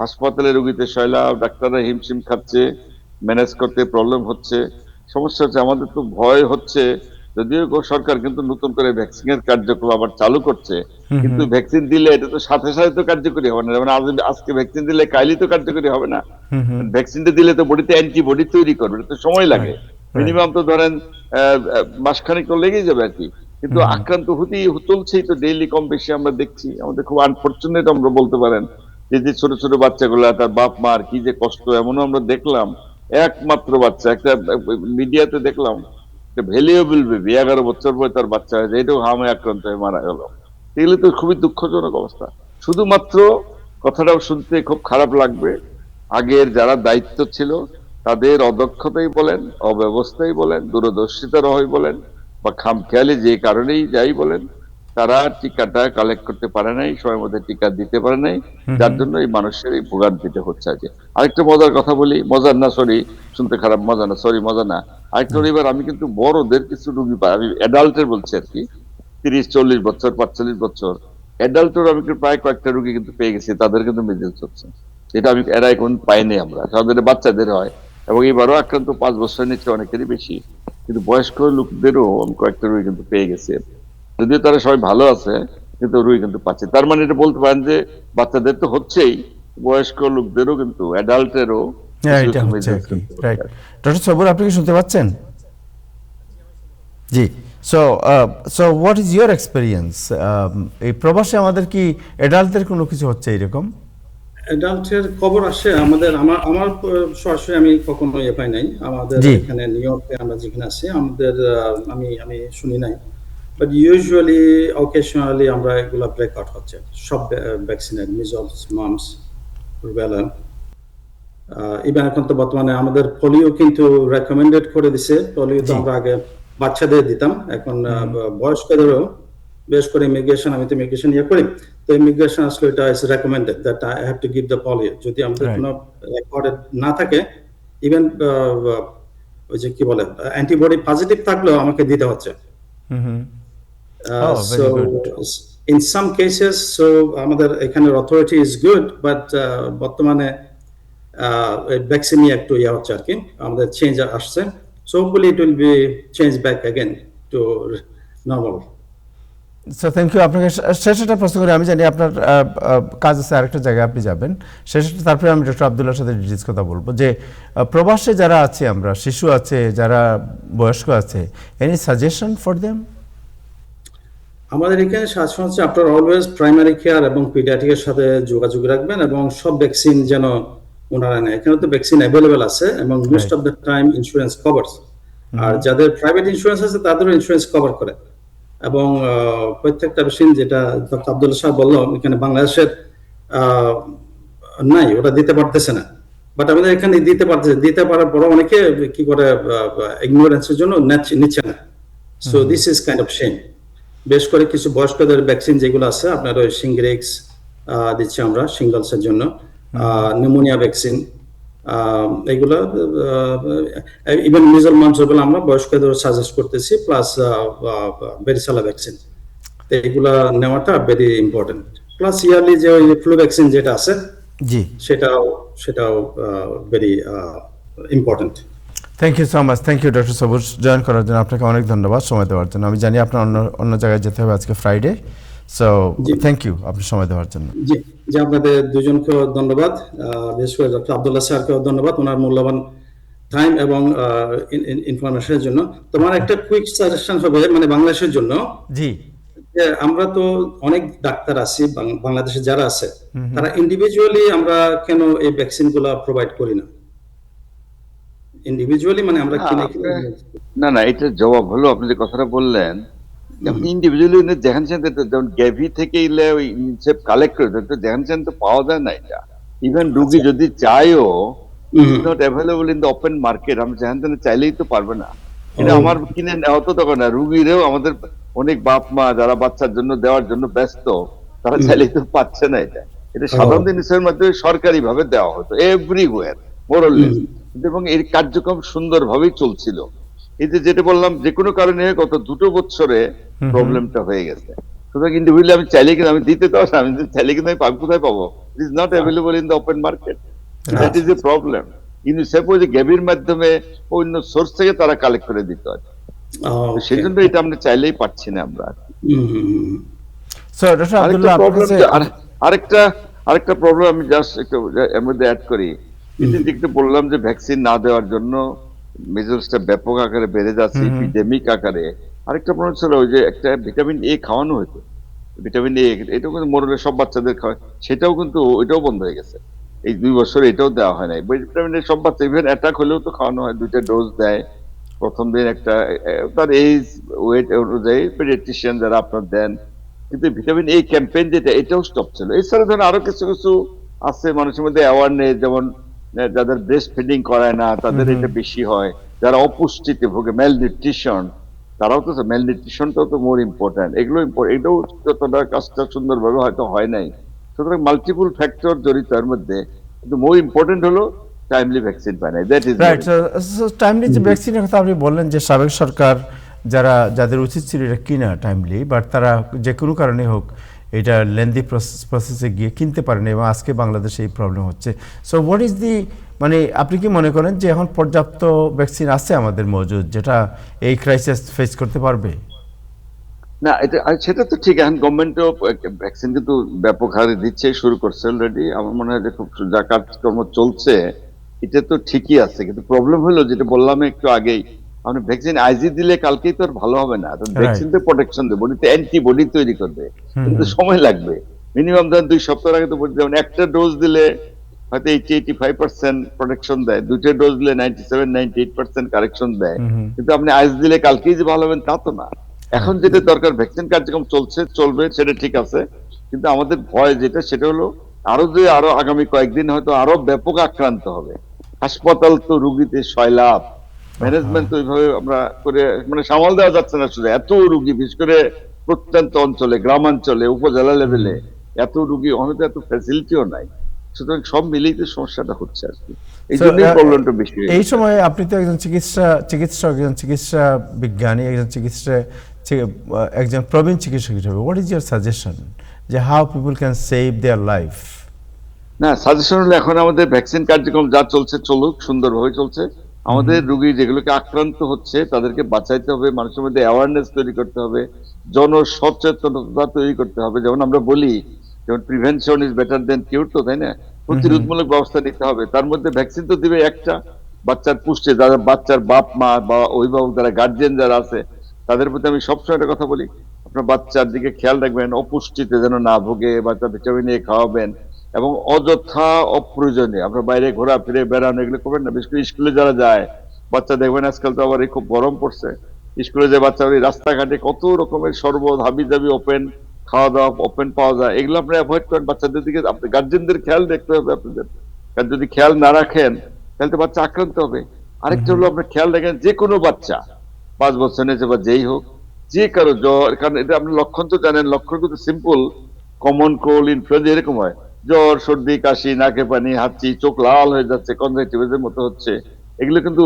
হাসপাতালে রোগীতে শৈলা, ডাক্তাররা হিমশিম খাচ্ছে, ম্যানেজ করতে প্রবলেম হচ্ছে, সমস্যা হচ্ছে। আমাদের তো ভয় হচ্ছে, যদিও সরকার কিন্তু নতুন করে ভ্যাকসিনের কার্যক্রম আবার চালু করছে, কিন্তু ভ্যাকসিন দিলে এটা তো সাথে সাথে তো কার্যকরী হবে না। যেমন আজকে ভ্যাকসিন দিলে কালই তো কার্যকরী হবে না। ভ্যাকসিনটা দিলে তো বডিতে অ্যান্টিবডি তৈরি করবে, এটা তো সময় লাগে, মিনিমাম তো ধরেন মাসখানেক তো লেগেই যাবে আর কি। কিন্তু আক্রান্ত হতেই চলছেই তো ডেইলি, কম বেশি আমরা দেখছি। আমাদের খুব আনফরচুনেট আমরা বলতে পারেন, যে ছোট ছোট বাচ্চাগুলা, তার বাপ মার কি যে কষ্ট, এমনও আমরা দেখলাম। একমাত্র বাচ্চা, একটা মিডিয়াতে দেখলাম, ভ্যালুয়েবল বেবি, 11 বছর বয়স তার বাচ্চা হয়েছে, এটাও হামে আক্রান্ত হয়ে মারা গেল। এগুলো তো খুবই দুঃখজনক অবস্থা। শুধুমাত্র কথাটাও শুনতে খুব খারাপ লাগবে, আগের যারা দায়িত্ব ছিল তাদের অদক্ষতাই বলেন, অব্যবস্থাই বলেন, দূরদর্শিতার হয় বলেন, বা খামখেয়ালি যে কারণেই যাই বলেন, তারা টিকাটা কালেক্ট করতে পারে নাই, সময় মধ্যে টিকা দিতে পারে নাই, যার জন্য এই মানুষের এই ভোগান্তিতে হচ্ছে আজকে। আরেকটা মজার কথা বলি, মজার না, সরি, শুনতে খারাপ, মজা না, সরি, মজা না। আরেকটা, এবার আমি কিন্তু বড়দের কিছু রুগী পাই, আমি অ্যাডাল্টের বলছি আর কি, 30-40 বছর, 45 বছর অ্যাডাল্টের আমি প্রায় কয়েকটা রুগী কিন্তু পেয়ে গেছি, তাদের কিন্তু মিজলস হচ্ছে। এটা আমি এরা এখন পাইনি আমরা, তাদের বাচ্চাদের হয়, এবং এবারও আক্রান্ত 5 বছরের নিচে অনেকেরই বেশি। কিন্তু বয়স্ক লোকদেরও আমি কয়েকটা রুগী কিন্তু পেয়ে গেছি, যদিও তারা সবাই ভালো আছে, কিন্তু রুগী কিন্তু পাচ্ছে। তার মানে এটা বলতে পারেন যে বাচ্চাদের তো হচ্ছেই, বয়স্ক লোকদেরও কিন্তু, অ্যাডাল্টেরও। ডক্টর সবুর, আপনি কি শুনতে পাচ্ছেন? জি, So what is your experience? এই প্রবাসে আমাদের কি অ্যাডাল্টদের কোনো কিছু হচ্ছে এরকম? অ্যাডাল্টের খবর আসে আমাদের, আমার সরাসরি আমি কখনো পাই নাই। আমাদের এখানে নিউ ইয়র্কে আমরা যেখানে আছি আমাদের আমি শুনি নাই, বাট ইউজুয়ালি অকেশনালি আমরা এগুলা ব্রেকআউট হচ্ছে সব ভ্যাকসিনের, মিজলস, মামস, রুবেলা। ইভেন এখন তো বর্তমানে আমাদের পোলিও কিন্তু রেকমেন্ডেড করে দিছে। পোলিও তো আমরা আগে বাচ্চাদের দিতাম, এখন বয়স্কদেরও, বেশ করে ইমিগ্রেশন, আমি তো ইমিগ্রেশন করি, তো ইমিগ্রেশন আসলে এটা is recommended that I have to give the polio. যদি আমাদের কোনো রেকর্ডেড না থাকে, ইভেন ওই যে কি বলে অ্যান্টিবডি পজিটিভ থাকলেও আমাকে দিতে হচ্ছে। So in some cases, so আমাদের এখানের অথরিটি ইজ গুড, বাট বর্তমানে ভ্যাকসিন নিয়ে একটু হচ্ছে আর কি, আমাদের চেঞ্জ আসছে। So hopefully it will be change back again to normal. So thank you. আপনাকে শেষ একটা প্রশ্ন করি, আমি জানি আপনার কাজ আছে আরেকটা জায়গায় আপনি যাবেন, শেষটা তারপরে আমি ডক্টর আবদুল্লাহর সাথে ডিটেইলস কথা বলবো যে প্রবাসে যারা আছে, আমরা শিশু আছে, যারা বয়স্ক আছে, এনি সাজেশন ফর দেম? আমাদের এখানে সাজেশন হচ্ছে আপনার অলওয়েজ প্রাইমারি কেয়ার এবং পিডিয়াট্রিকের সাথে যোগাযোগ রাখবেন এবং সব ভ্যাকসিন যেন ওনারা নেয়। এখানে তো ভ্যাকসিন অ্যাভেলেবেল আছে এবং most of the time insurance covers, আর যাদের প্রাইভেট ইন্স্যুরেন্স আছে তাদেরও ইন্স্যুরেন্স কভার করে। এবং প্রত্যেকটা ভ্যাকসিন, যেটা ডক্টর আব্দুল্লাহ সাহেব বললো, এখানে বাংলাদেশের নাই, ওটা দিতে পারতেছে না, বাট আমাদের এখানে দিতে পারতেছে। দিতে পারার পরও অনেকে কি করে ইগনোরেন্সের জন্য নিচ্ছে না। So this is kind of shame. বেশ করে কিছু বয়স্কদের ভ্যাকসিন যেগুলো আছে, আপনার ওই সিংগ্রেক্স দিচ্ছি আমরা সিঙ্গলসের জন্য, নিউমোনিয়া ভ্যাকসিন, এগুলো ইভেন মিজল মামস গুলো আমরা বয়স্কদের সাজেস্ট করতেছি, প্লাস ভেরিসেলা ভ্যাকসিন। তো এগুলা নেওয়াটা ভেরি ইম্পর্টেন্ট। প্লাস ইয়ারলি যে ওই ফ্লু ভ্যাকসিন যেটা আছে, জি, সেটাও very important. Thank you so much. Thank you doctor Sabuj, join করার জন্য আপনাকে অনেক ধন্যবাদ, সময় দেওয়ার জন্য। আমি জানি আপনার অন্য জায়গায় যেতে হবে, আজকে ফ্রাইডে, সো থ্যাংক ইউ আপনি সময় দেওয়ার জন্য। জি, আপনাদের দুজনকেও ধন্যবাদ, বিশেষ করে ডক্টর আব্দুল্লাহ স্যারকেও ধন্যবাদ ওনার মূল্যবান টাইম এবং ইনফরমেশনের জন্য। তোমার একটা কুইক সাজেশন হবে মানে বাংলাদেশের জন্য। জি, আমরা তো অনেক ডাক্তার আছি বাংলাদেশে যারা আছে, তারা ইন্ডিভিজুয়ালি আমরা কেন এই ভ্যাকসিন গুলা প্রোভাইড করি না? ইন্ডিভিজুয়ালি মানে আমরা না, এটার জবাব হলো আপনি যে কথাটা বললেন, যেমন ইন্ডিভিজুয়ালি যেখানে যেমন গ্যাভি থেকে ইলে ওই ইনসেপ কালেক্ট করে তো যেখানে তো পাওয়া যায় না এটা। ইভেন রুগী যদি চাইও, not available in the open market, আমি যেখানে চাইলেই তো পারবে না। এটা আমার কিনে নেওয়া তো তখন না, রুগীরেও আমাদের অনেক বাপ মা যারা বাচ্চার জন্য দেওয়ার জন্য ব্যস্ত, তারা চাইলেই তো পাচ্ছে না এটা। এটা সাধারণ জিনিসের মাধ্যমে সরকারি ভাবে দেওয়া হতো এভরিওয়্যার মোরলেস, এবং এর কার্যক্রম সুন্দরভাবেই চলছিল। এই যে যেটা বললাম, যে কোনো কারণে গত 2 বছরে প্রবলেমটা হয়ে গেছে। সুতরাং ইন্ডিভিজুয়ালি আমি চাইলে কিন্তু আমি দিতে পারবো, আমি চাইলে কিন্তু আমি কোথায় পাবো? It is not available in the open market. That is a problem. UNICEF ওই যে গ্যাভির মাধ্যমে অন্য সোর্স থেকে তারা কালেক্ট করে দিতে হয়, সেই জন্য এটা আমরা চাইলেই পাচ্ছি না আমরা। আরেকটা প্রবলেম আমি জাস্ট একটু এর মধ্যে অ্যাড করি, একটু বললাম যে ভ্যাকসিন না দেওয়ার জন্য মেজরসটা ব্যাপক আকারে বেড়ে যাচ্ছে, এপিডেমিক আকারে। আরেকটা প্রবলেম ছিল ওই যে একটা ভিটামিন এ খাওয়ানো হতো, ভিটামিন এ, এটাও কিন্তু মোরলে সব বাচ্চাদের খাওয়ায়, সেটাও কিন্তু ওইটাও বন্ধ হয়ে গেছে এই 2 বছরে, এটাও দেওয়া হয় নাই। ভিটামিন এ সব বাচ্চা ইভেন অ্যাটাক হলেও তো খাওয়ানো হয়, 2টা ডোজ দেয় প্রথম দিন, একটা তার এজ ওয়েট অনুযায়ী পেডিয়াট্রিশিয়ান যারা আপনার দেন। কিন্তু ভিটামিন এ ক্যাম্পেইন যেটা, এটাও স্টপ ছিল। এছাড়া ধরেন আরো কিছু আছে মানুষের মধ্যে অ্যাওয়ারনেস, যেমন যাদের ব্রেস্ট ফিডিং করায় না তাদের এটা বেশি হয়, যারা অপুষ্টিতে ভোগে, ম্যাল নিউট্রিশন, তারাও তো ম্যাল নিউট্রিশনটাও তো মোর ইম্পর্টেন্ট। এটাও যতটা কাজটা সুন্দরভাবে হয়তো হয় নাই। সুতরাং মাল্টিপল ফ্যাক্টর জড়িত এর মধ্যে, কিন্তু মোর ইম্পর্টেন্ট হলো টাইমলি ভ্যাকসিন পায় না। That is right. So timely যে ভ্যাকসিনের কথা আপনি বললেন, যে সাবেক সরকার যাদের উচিত ছিল এটা কিনা টাইমলি, বাট তারা যে কোনো কারণে হোক এটা লেন্দি প্রসেসে গিয়ে কিনতে পারেন, এবং আজকে বাংলাদেশে এই প্রবলেম হচ্ছে। সো হোয়াট ইজ দি, মানে আপনি কি মনে করেন যে এখন পর্যাপ্ত ভ্যাকসিন আছে আমাদের মজুদ, যেটা এই ক্রাইসিস ফেস করতে পারবে? না, এটা সেটা তো ঠিক। এখন গভর্নমেন্টও ভ্যাকসিন কিন্তু ব্যাপক হারে দিচ্ছে, শুরু করছে অলরেডি। আমার মনে হয় যে খুব যা কাজকর্ম চলছে এটা তো ঠিকই আছে, কিন্তু প্রবলেম হলো যেটা বললাম একটু আগেই, আপনি ভ্যাকসিন আইজি দিলে কালকেই তো আর ভালো হবে না। ভ্যাকসিন তো প্রোটেকশন দেবে, বডিতে অ্যান্টিবডি তৈরি করবে, কিন্তু সময় লাগবে। মিনিমাম ধরেন 2 সপ্তাহ আগে তো বডি, যেমন একটা ডোজ দিলে হয়তো 80-85% প্রোটেকশন দেয়, দুটো ডোজ দিলে 97-98% কারেকশন দেয়, কিন্তু আপনি আইজ দিলে কালকেই যে ভালো হবেন তা তো না। এখন যেটা দরকার, ভ্যাকসিন কার্যক্রম চলবে, সেটা ঠিক আছে, কিন্তু আমাদের ভয় যেটা সেটা হলো আরো আগামী কয়েকদিন হয়তো আরো ব্যাপক আক্রান্ত হবে। হাসপাতাল তো রুগীতে সয়লাভ, ম্যানেজমেন্ট তো ওইভাবে আমরা করে মানে সামাল দেওয়া যাচ্ছে না। শুধু এত রুগী, বিশেষ করে প্রত্যন্ত অঞ্চলে, গ্রামাঞ্চলে, উপজেলা লেভেলে এত রুগী, হয়তো এত ফ্যাসিলিটিও নাই। সুতরাং সব মিলেই তো সমস্যাটা হচ্ছে আর কি, এই জন্যই প্রবলেমটা বেশি। এই সময় আপনি তো একজন চিকিৎসক, একজন চিকিৎসা বিজ্ঞানী, একজন প্রবীণ চিকিৎসক হিসেবে হোয়াট ইজ ইউর সাজেশন যে how people can save their life? না, সাজেশন হলো এখন আমাদের ভ্যাকসিন কার্যক্রম যা চলছে চলুক, সুন্দরভাবে চলছে। আমাদের রোগী যেগুলোকে আক্রান্ত হচ্ছে তাদেরকে বাঁচাইতে হবে, মানুষের মধ্যে অ্যাওয়ারনেস তৈরি করতে হবে, জনসচেতনতা তৈরি করতে হবে। যেমন আমরা বলি, যেমন প্রিভেনশন ইজ বেটার দেন কিউর, তো তাই না? প্রতিরোধমূলক ব্যবস্থা নিতে হবে। তার মধ্যে ভ্যাকসিন তো দিবে একটা, বাচ্চার পুষ্টি, যারা বাচ্চার বাপ মা বা অভিভাবক, যারা গার্জিয়ান যারা আছে, তাদের প্রতি আমি সবসময় একটা কথা বলি, আপনার বাচ্চার দিকে খেয়াল রাখবেন, অপুষ্টিতে যেন না ভোগে, বাচ্চা ভিটামিন এ খাওয়াবেন, এবং অযথা অপ্রয়োজনীয় আপনার বাইরে ঘোরাফিরে বেড়ানো এগুলো করবেন না। বিশেষ করে স্কুলে যারা যায়, বাচ্চা দেখবেন আজকাল তো আবার খুব গরম পড়ছে, স্কুলে যে বাচ্চা ওই রাস্তাঘাটে কত রকমের শরবত হাবি জাবি ওপেন খাওয়া দাওয়া ওপেন পাওয়া যায়, এগুলো আপনি অ্যাভয়েড করেন। বাচ্চাদের দিকে আপনি গার্জেনদের খেয়াল রাখতে হবে আপনাদের, কারণ যদি খেয়াল না রাখেন তাহলে তো বাচ্চা আক্রান্ত হবে। আরেকটা হলো আপনার খেয়াল রাখেন, যে কোনো বাচ্চা 5 বছর নিয়েছে বা যেই হোক, যে কারো জ্বর, কারণ এটা আপনি লক্ষণ তো জানেন, লক্ষণ কিন্তু সিম্পল, কমন কোল্ড, ইনফ্লুয়েঞ্জা এরকম হয়, জ্বর, সর্দি, কাশি, নাকে পানি, হাঁচি, চোখ লাল হয়ে যাচ্ছে, কনজাংটিভিসের মতো হচ্ছে, এগুলো কিন্তু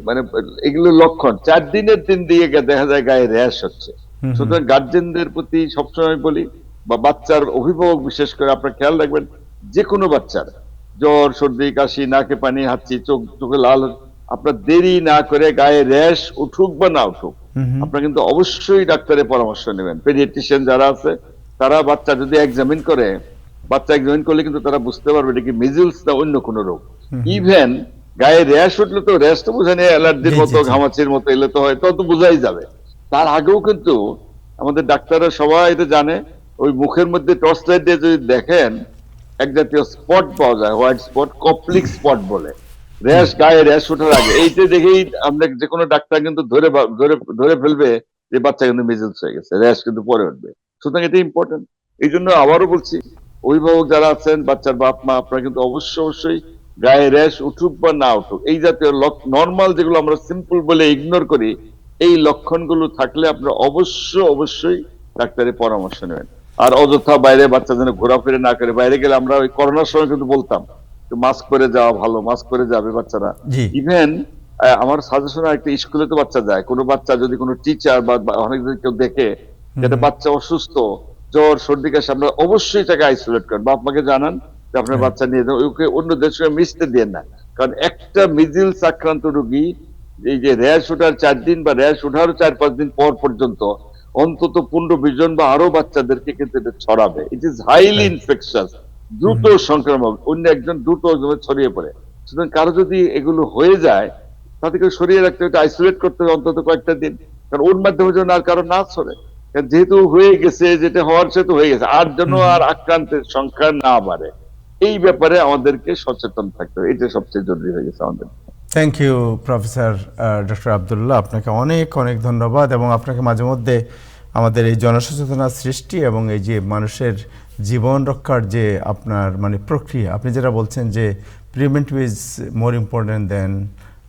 মানে এগুলো লক্ষণ। 4 দিনের দিন দিয়ে দেখা যায় গায়ে র্যাশ হচ্ছে। সুতরাং গার্জেনদের প্রতি সবসময় বলি, বা বাচ্চার অভিভাবক বিশেষ করে আপনার খেয়াল রাখবেন, যে কোনো বাচ্চার জ্বর, সর্দি, কাশি, নাকে পানি, হাঁচি, চোখে লাল, আপনার দেরি না করে গায়ে র্যাশ উঠুক বা না উঠুক, আপনার কিন্তু অবশ্যই ডাক্তারের পরামর্শ নেবেন। পেডিয়াট্রিশিয়ান যারা আছে তারা বাচ্চা যদি এক্সামিন করে, বাচ্চা এক্সামিন করলে কিন্তু তারা বুঝতে পারবে এটা কি মিজলস না অন্য কোনো রোগ। ইভেন গায়ে র্যাশ উঠলে তো র্যাশ তো বোঝা নেই, অ্যালার্জির মতো, ঘামাচির মতো এলে তো হয়, তো বোঝাই যাবে। তার আগেও কিন্তু আমাদের ডাক্তাররা সবাই এটা জানে, ওই মুখের মধ্যে টর্চ লাইট দিয়ে যদি দেখেন, এক জাতীয় স্পট পাওয়া যায়, হোয়াইট স্পট, কপ্লিক স্পট বলে, র্যাশ, গায়ে র্যাশ ওঠার আগে। এইটা দেখেই আমরা যে কোনো ডাক্তার কিন্তু ধরে ফেলবে যে বাচ্চা কিন্তু মিজলস হয়ে গেছে, র্যাশ কিন্তু পরে উঠবে। সুতরাং এটা ইম্পর্টেন্ট। এই জন্য আবারও বলছি, অভিভাবক যারা আছেন, বাচ্চার বাপ মা, আপনারা কিন্তু অবশ্যই গায়ে র্যাশ উঠুক বা না উঠুক, এই জাতীয় নর্মাল যেগুলো আমরা সিম্পল বলে ইগনোর করি, এই লক্ষণগুলো থাকলে আপনারা অবশ্যই ডাক্তারের পরামর্শ নেবেন। আর অযথা বাইরে বাচ্চা যেন ঘোরাফেরা না করে। বাইরে গেলে আমরা ওই করোনার সময় কিন্তু বলতাম মাস্ক পরে যাওয়া ভালো, মাস্ক পরে যাবে বাচ্চারা। ইভেন আমার সাজেশন, একটা স্কুলে তো বাচ্চা যায়, কোনো বাচ্চা যদি কোনো টিচার বা অনেক কেউ দেখে যেটা বাচ্চা অসুস্থ, জ্বর, সর্দি, কাশি, আমরা অবশ্যই তাকে আইসোলেট করেন, বাপ মাকে জানান যে আপনার বাচ্চা নিয়ে যান, ওকে অন্যদের সঙ্গে মিশতে দেন না। কারণ একটা মিজলস আক্রান্ত রোগী এই যে র্যাশ ওঠার 4 দিন বা র্যাশ ওঠারও 4-5 দিন পর পর্যন্ত অন্তত 15-20 জন বা আরো বাচ্চাদেরকে কিন্তু এটা ছড়াবে। ইট ইজ হাইলি ইনফেকশাস, দ্রুত সংক্রামক, অন্য একজন দ্রুত ছড়িয়ে পড়ে। সুতরাং কারো যদি এগুলো হয়ে যায়, তাদেরকে সরিয়ে রাখতে হবে, আইসোলেট করতে হবে অন্তত কয়েকটা দিন, কারণ ওর মাধ্যমে যেন আর কারো না ছড়ে। যেহেতু হয়ে গেছে, যেটা হওয়ার সে তো হয়ে গেছে, আর যেন আর আক্রান্তের সংখ্যা না বাড়ে, এই ব্যাপারে আমাদেরকে সচেতন থাকতে হবে। এটা সবচেয়ে জরুরি হয়ে গেছে আমাদের। Thank you professor doctor Abdullah, আপনাকে অনেক ধন্যবাদ, এবং আপনাকে মাঝে মধ্যে আমাদের এই জনসচেতনা সৃষ্টি এবং এই যে মানুষের জীবন রক্ষার যে আপনার মানে প্রক্রিয়া, আপনি যেটা বলছেন যে প্রিভেন্টিভ ইজ মোর ইম্পর্টেন্ট দেন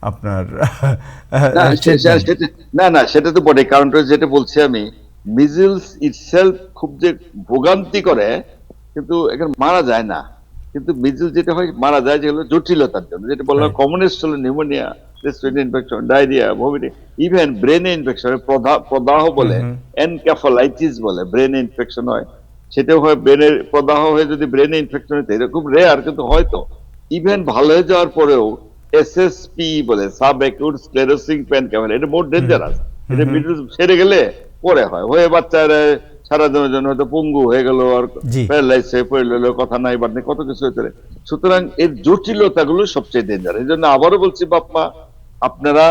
আপনার না সেটা তো বটে। কারণটা যেটা বলছি আমি, মিজলস ইটসেলফ খুব যে ভোগান্তি করে, কিন্তু এখানে মারা যায় না। কিন্তু মিজলস যেটা হয় মারা যায় যেগুলো জটিলতার জন্য, যেটা বললাম কমনেস্ট হলো pneumonia, respiratory infection, diarrhoea, vomiting, even ব্রেনে ইনফেকশন, প্রদাহ বলে, এনকেফালাইটিস বলে, ব্রেনে ইনফেকশন হয়, সেটাও হয়। ব্রেনের প্রদাহ হয়ে যদি ব্রেনে ইনফেকশন হতে, এটা খুব রেয়ার কিন্তু হয়তো। ইভেন ভালো হয়ে যাওয়ার পরেও এসএসপি বলে, সাব অ্যাকিউট স্ক্লেরোসিং প্যানক্যাফালাইটিস, এটা মোর ডেঞ্জারাস। এটা মিডল সেরে গেলে পরে হয়ে বাচ্চার সারা দিনের জন্য হয়তো পঙ্গু হয়ে গেল, আর প্যারালাইজ হয়ে পড়লো, কথা নাই বাদ নেই, কত কিছু হতে পারে। সুতরাং এর জটিলতাগুলো সবচেয়ে ডেঞ্জার। এই জন্য আবারও বলছি, বাপ মা আপনারা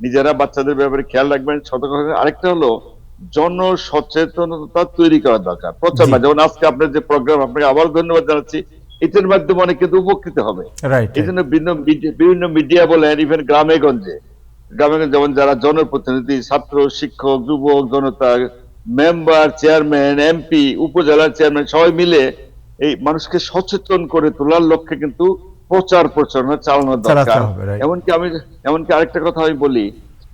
নিজেরা বাচ্চাদের ব্যাপারে খেয়াল রাখবেন, সতর্ক থাকবেন। আরেকটা হলো জনসচেতনতা তৈরি করা দরকার, প্রচার। যেমন আজকে আপনার যে প্রোগ্রাম, আপনাকে আবার ধন্যবাদ জানাচ্ছি, এটার মাধ্যমে অনেক কিন্তু উপকৃত হবে। এই জন্য বিভিন্ন মিডিয়া বলেন, ইভেন গ্রামে গঞ্জে যেমন যারা জনপ্রতিনিধি, ছাত্র, শিক্ষক, যুবক জনতা, মেম্বার, চেয়ারম্যান, এমপি, উপজেলার চেয়ারম্যান সবাই মিলে এই মানুষকে সচেতন করে তোলার লক্ষ্যে কিন্তু প্রচার প্রচারণা চালানো দরকার। এমনকি আরেকটা কথা আমি বলি,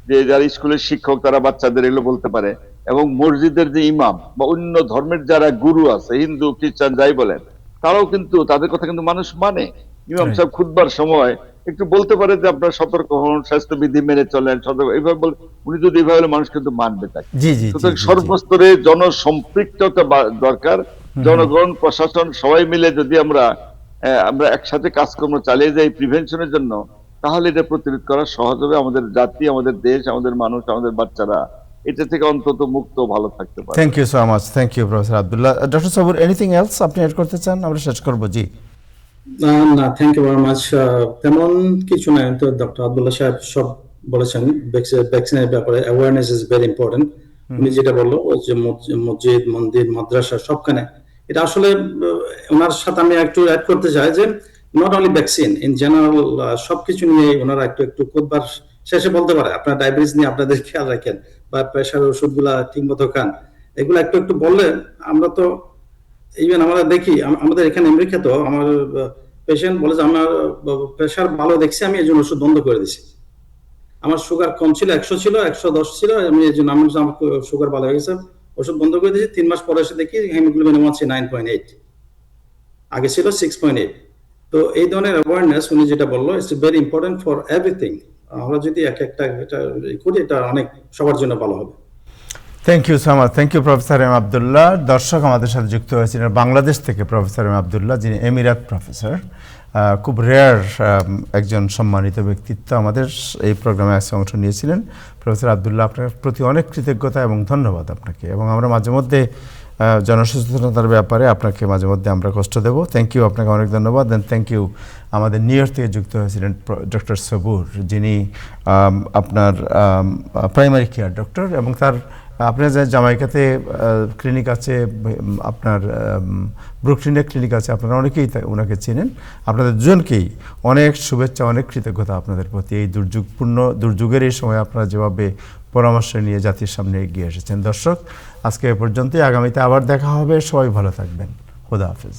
যে যারা স্কুলের শিক্ষক তারা বাচ্চাদের এগুলো বলতে পারে, এবং মসজিদের যে ইমাম বা অন্য ধর্মের যারা গুরু আছে, হিন্দু খ্রিস্টান যাই বলেন, তারাও কিন্তু তাদের কথা কিন্তু মানুষ মানে। ইমাম সাহেব খুতবার সময় একটু বলতে পারে যে আপনারা সতর্ক হন, স্বাস্থ্যবিধি মেনে চলেন, সতর্ক, এইভাবে বলে উনি যদি এইভাবে মানুষ কিন্তু মানবে তাকে। সুতরাং সর্বস্তরে জনসম্পৃক্ততা দরকার। জনগণ, প্রশাসন সবাই মিলে যদি আমরা একসাথে কাজকর্ম চালিয়ে যাই প্রিভেনশনের জন্য, তাহলে এটা প্রতিরোধ করা সহজ হবে। আমাদের জাতি, আমাদের দেশ, আমাদের মানুষ, আমাদের বাচ্চারা এটা থেকে অন্তত মুক্ত ভালো থাকতে পারে। Thank you so much. Thank you professor Abdullah. Doctor Sabur, anything else আপনি অ্যাড করতে চান? আমরা শেষ করব। জি না, থ্যাংক ইউ ভেরি মাচ। তেমন কিছু নাই, তো ডক্টর আব্দুল্লাহ সাহেব সব বলেছেন। ভ্যাকসিনের ব্যাপারে অ্যাওয়ারনেস ইজ ভেরি ইম্পর্টেন্ট। উনি যেটা বললো, ওই যে মসজিদ, মন্দির, মাদ্রাসা সবখানে, এটা আসলে ওনার সাথে আমি একটু অ্যাড করতে চাই যে not only vaccine, in general সবকিছু নিয়ে ওনারা একটু খুদবার শেষে বলতে পারে আপনার ডায়াবেটিস নিয়ে আপনাদের খেয়াল রাখেন, বা প্রেশার ওষুধগুলা ঠিক মতো খান, এগুলো একটু বললে আমরা তো ইভেন আমরা দেখি আমাদের এখানে আমেরিকা তো আমার পেশেন্ট বলে যে আমার প্রেশার ভালো দেখছি, আমি এই জন্য ওষুধ বন্ধ করে দিছি। আমার সুগার কম ছিল, 100 ছিল, 110 ছিল, আমি এই জন্য আমার সুগার ভালো হয়ে গেছে, ওষুধ বন্ধ করে দিয়েছি। 3 মাস পরে এসে দেখি হিমোগ্লোবিন 9.8, আগে ছিল 6.8। তো এই ধরনের অ্যাওয়ারনেস উনি যেটা বললো, it's very important for everything. আমরা যদি একটা করি, এটা অনেক সবার জন্য ভালো হবে। Thank you so much. Thank you professor M Abdullah. দর্শক, আমাদের সাথে যুক্ত হয়েছিলেন বাংলাদেশ থেকে প্রফেসর এম আব্দুল্লাহ, যিনি এমিরাত প্রফেসর। খুব রেয়ার একজন সম্মানিত ব্যক্তিত্ব আমাদের এই প্রোগ্রামে আজকে অংশ নিয়েছিলেন। প্রফেসর আব্দুল্লাহ, আপনার প্রতি অনেক কৃতজ্ঞতা এবং ধন্যবাদ আপনাকে। এবং আমরা মাঝে মধ্যে জনসচেতনতার ব্যাপারে আপনাকে মাঝে মধ্যে আমরা কষ্ট দেব। থ্যাংক ইউ, আপনাকে অনেক ধন্যবাদ। দেন থ্যাংক ইউ আমাদের নিউ ইয়র্ক থেকে যুক্ত হয়েছিলেন ডক্টর সবুর, যিনি আপনার প্রাইমারি কেয়ার ডক্টর, এবং তার আপনার যে জামাইকাতে ক্লিনিক আছে, আপনার ব্রুকলিনে ক্লিনিক আছে, আপনারা অনেকেই ওনাকে চেনেন। আপনাদের দুজনকেই অনেক শুভেচ্ছা, অনেক কৃতজ্ঞতা আপনাদের প্রতি। এই দুর্যোগের এই সময় আপনারা যেভাবে পরামর্শ নিয়ে জাতির সামনে এগিয়ে এসেছেন। দর্শক, আজকে এ পর্যন্তই। আগামীতে আবার দেখা হবে। সবাই ভালো থাকবেন। খোদা হাফেজ।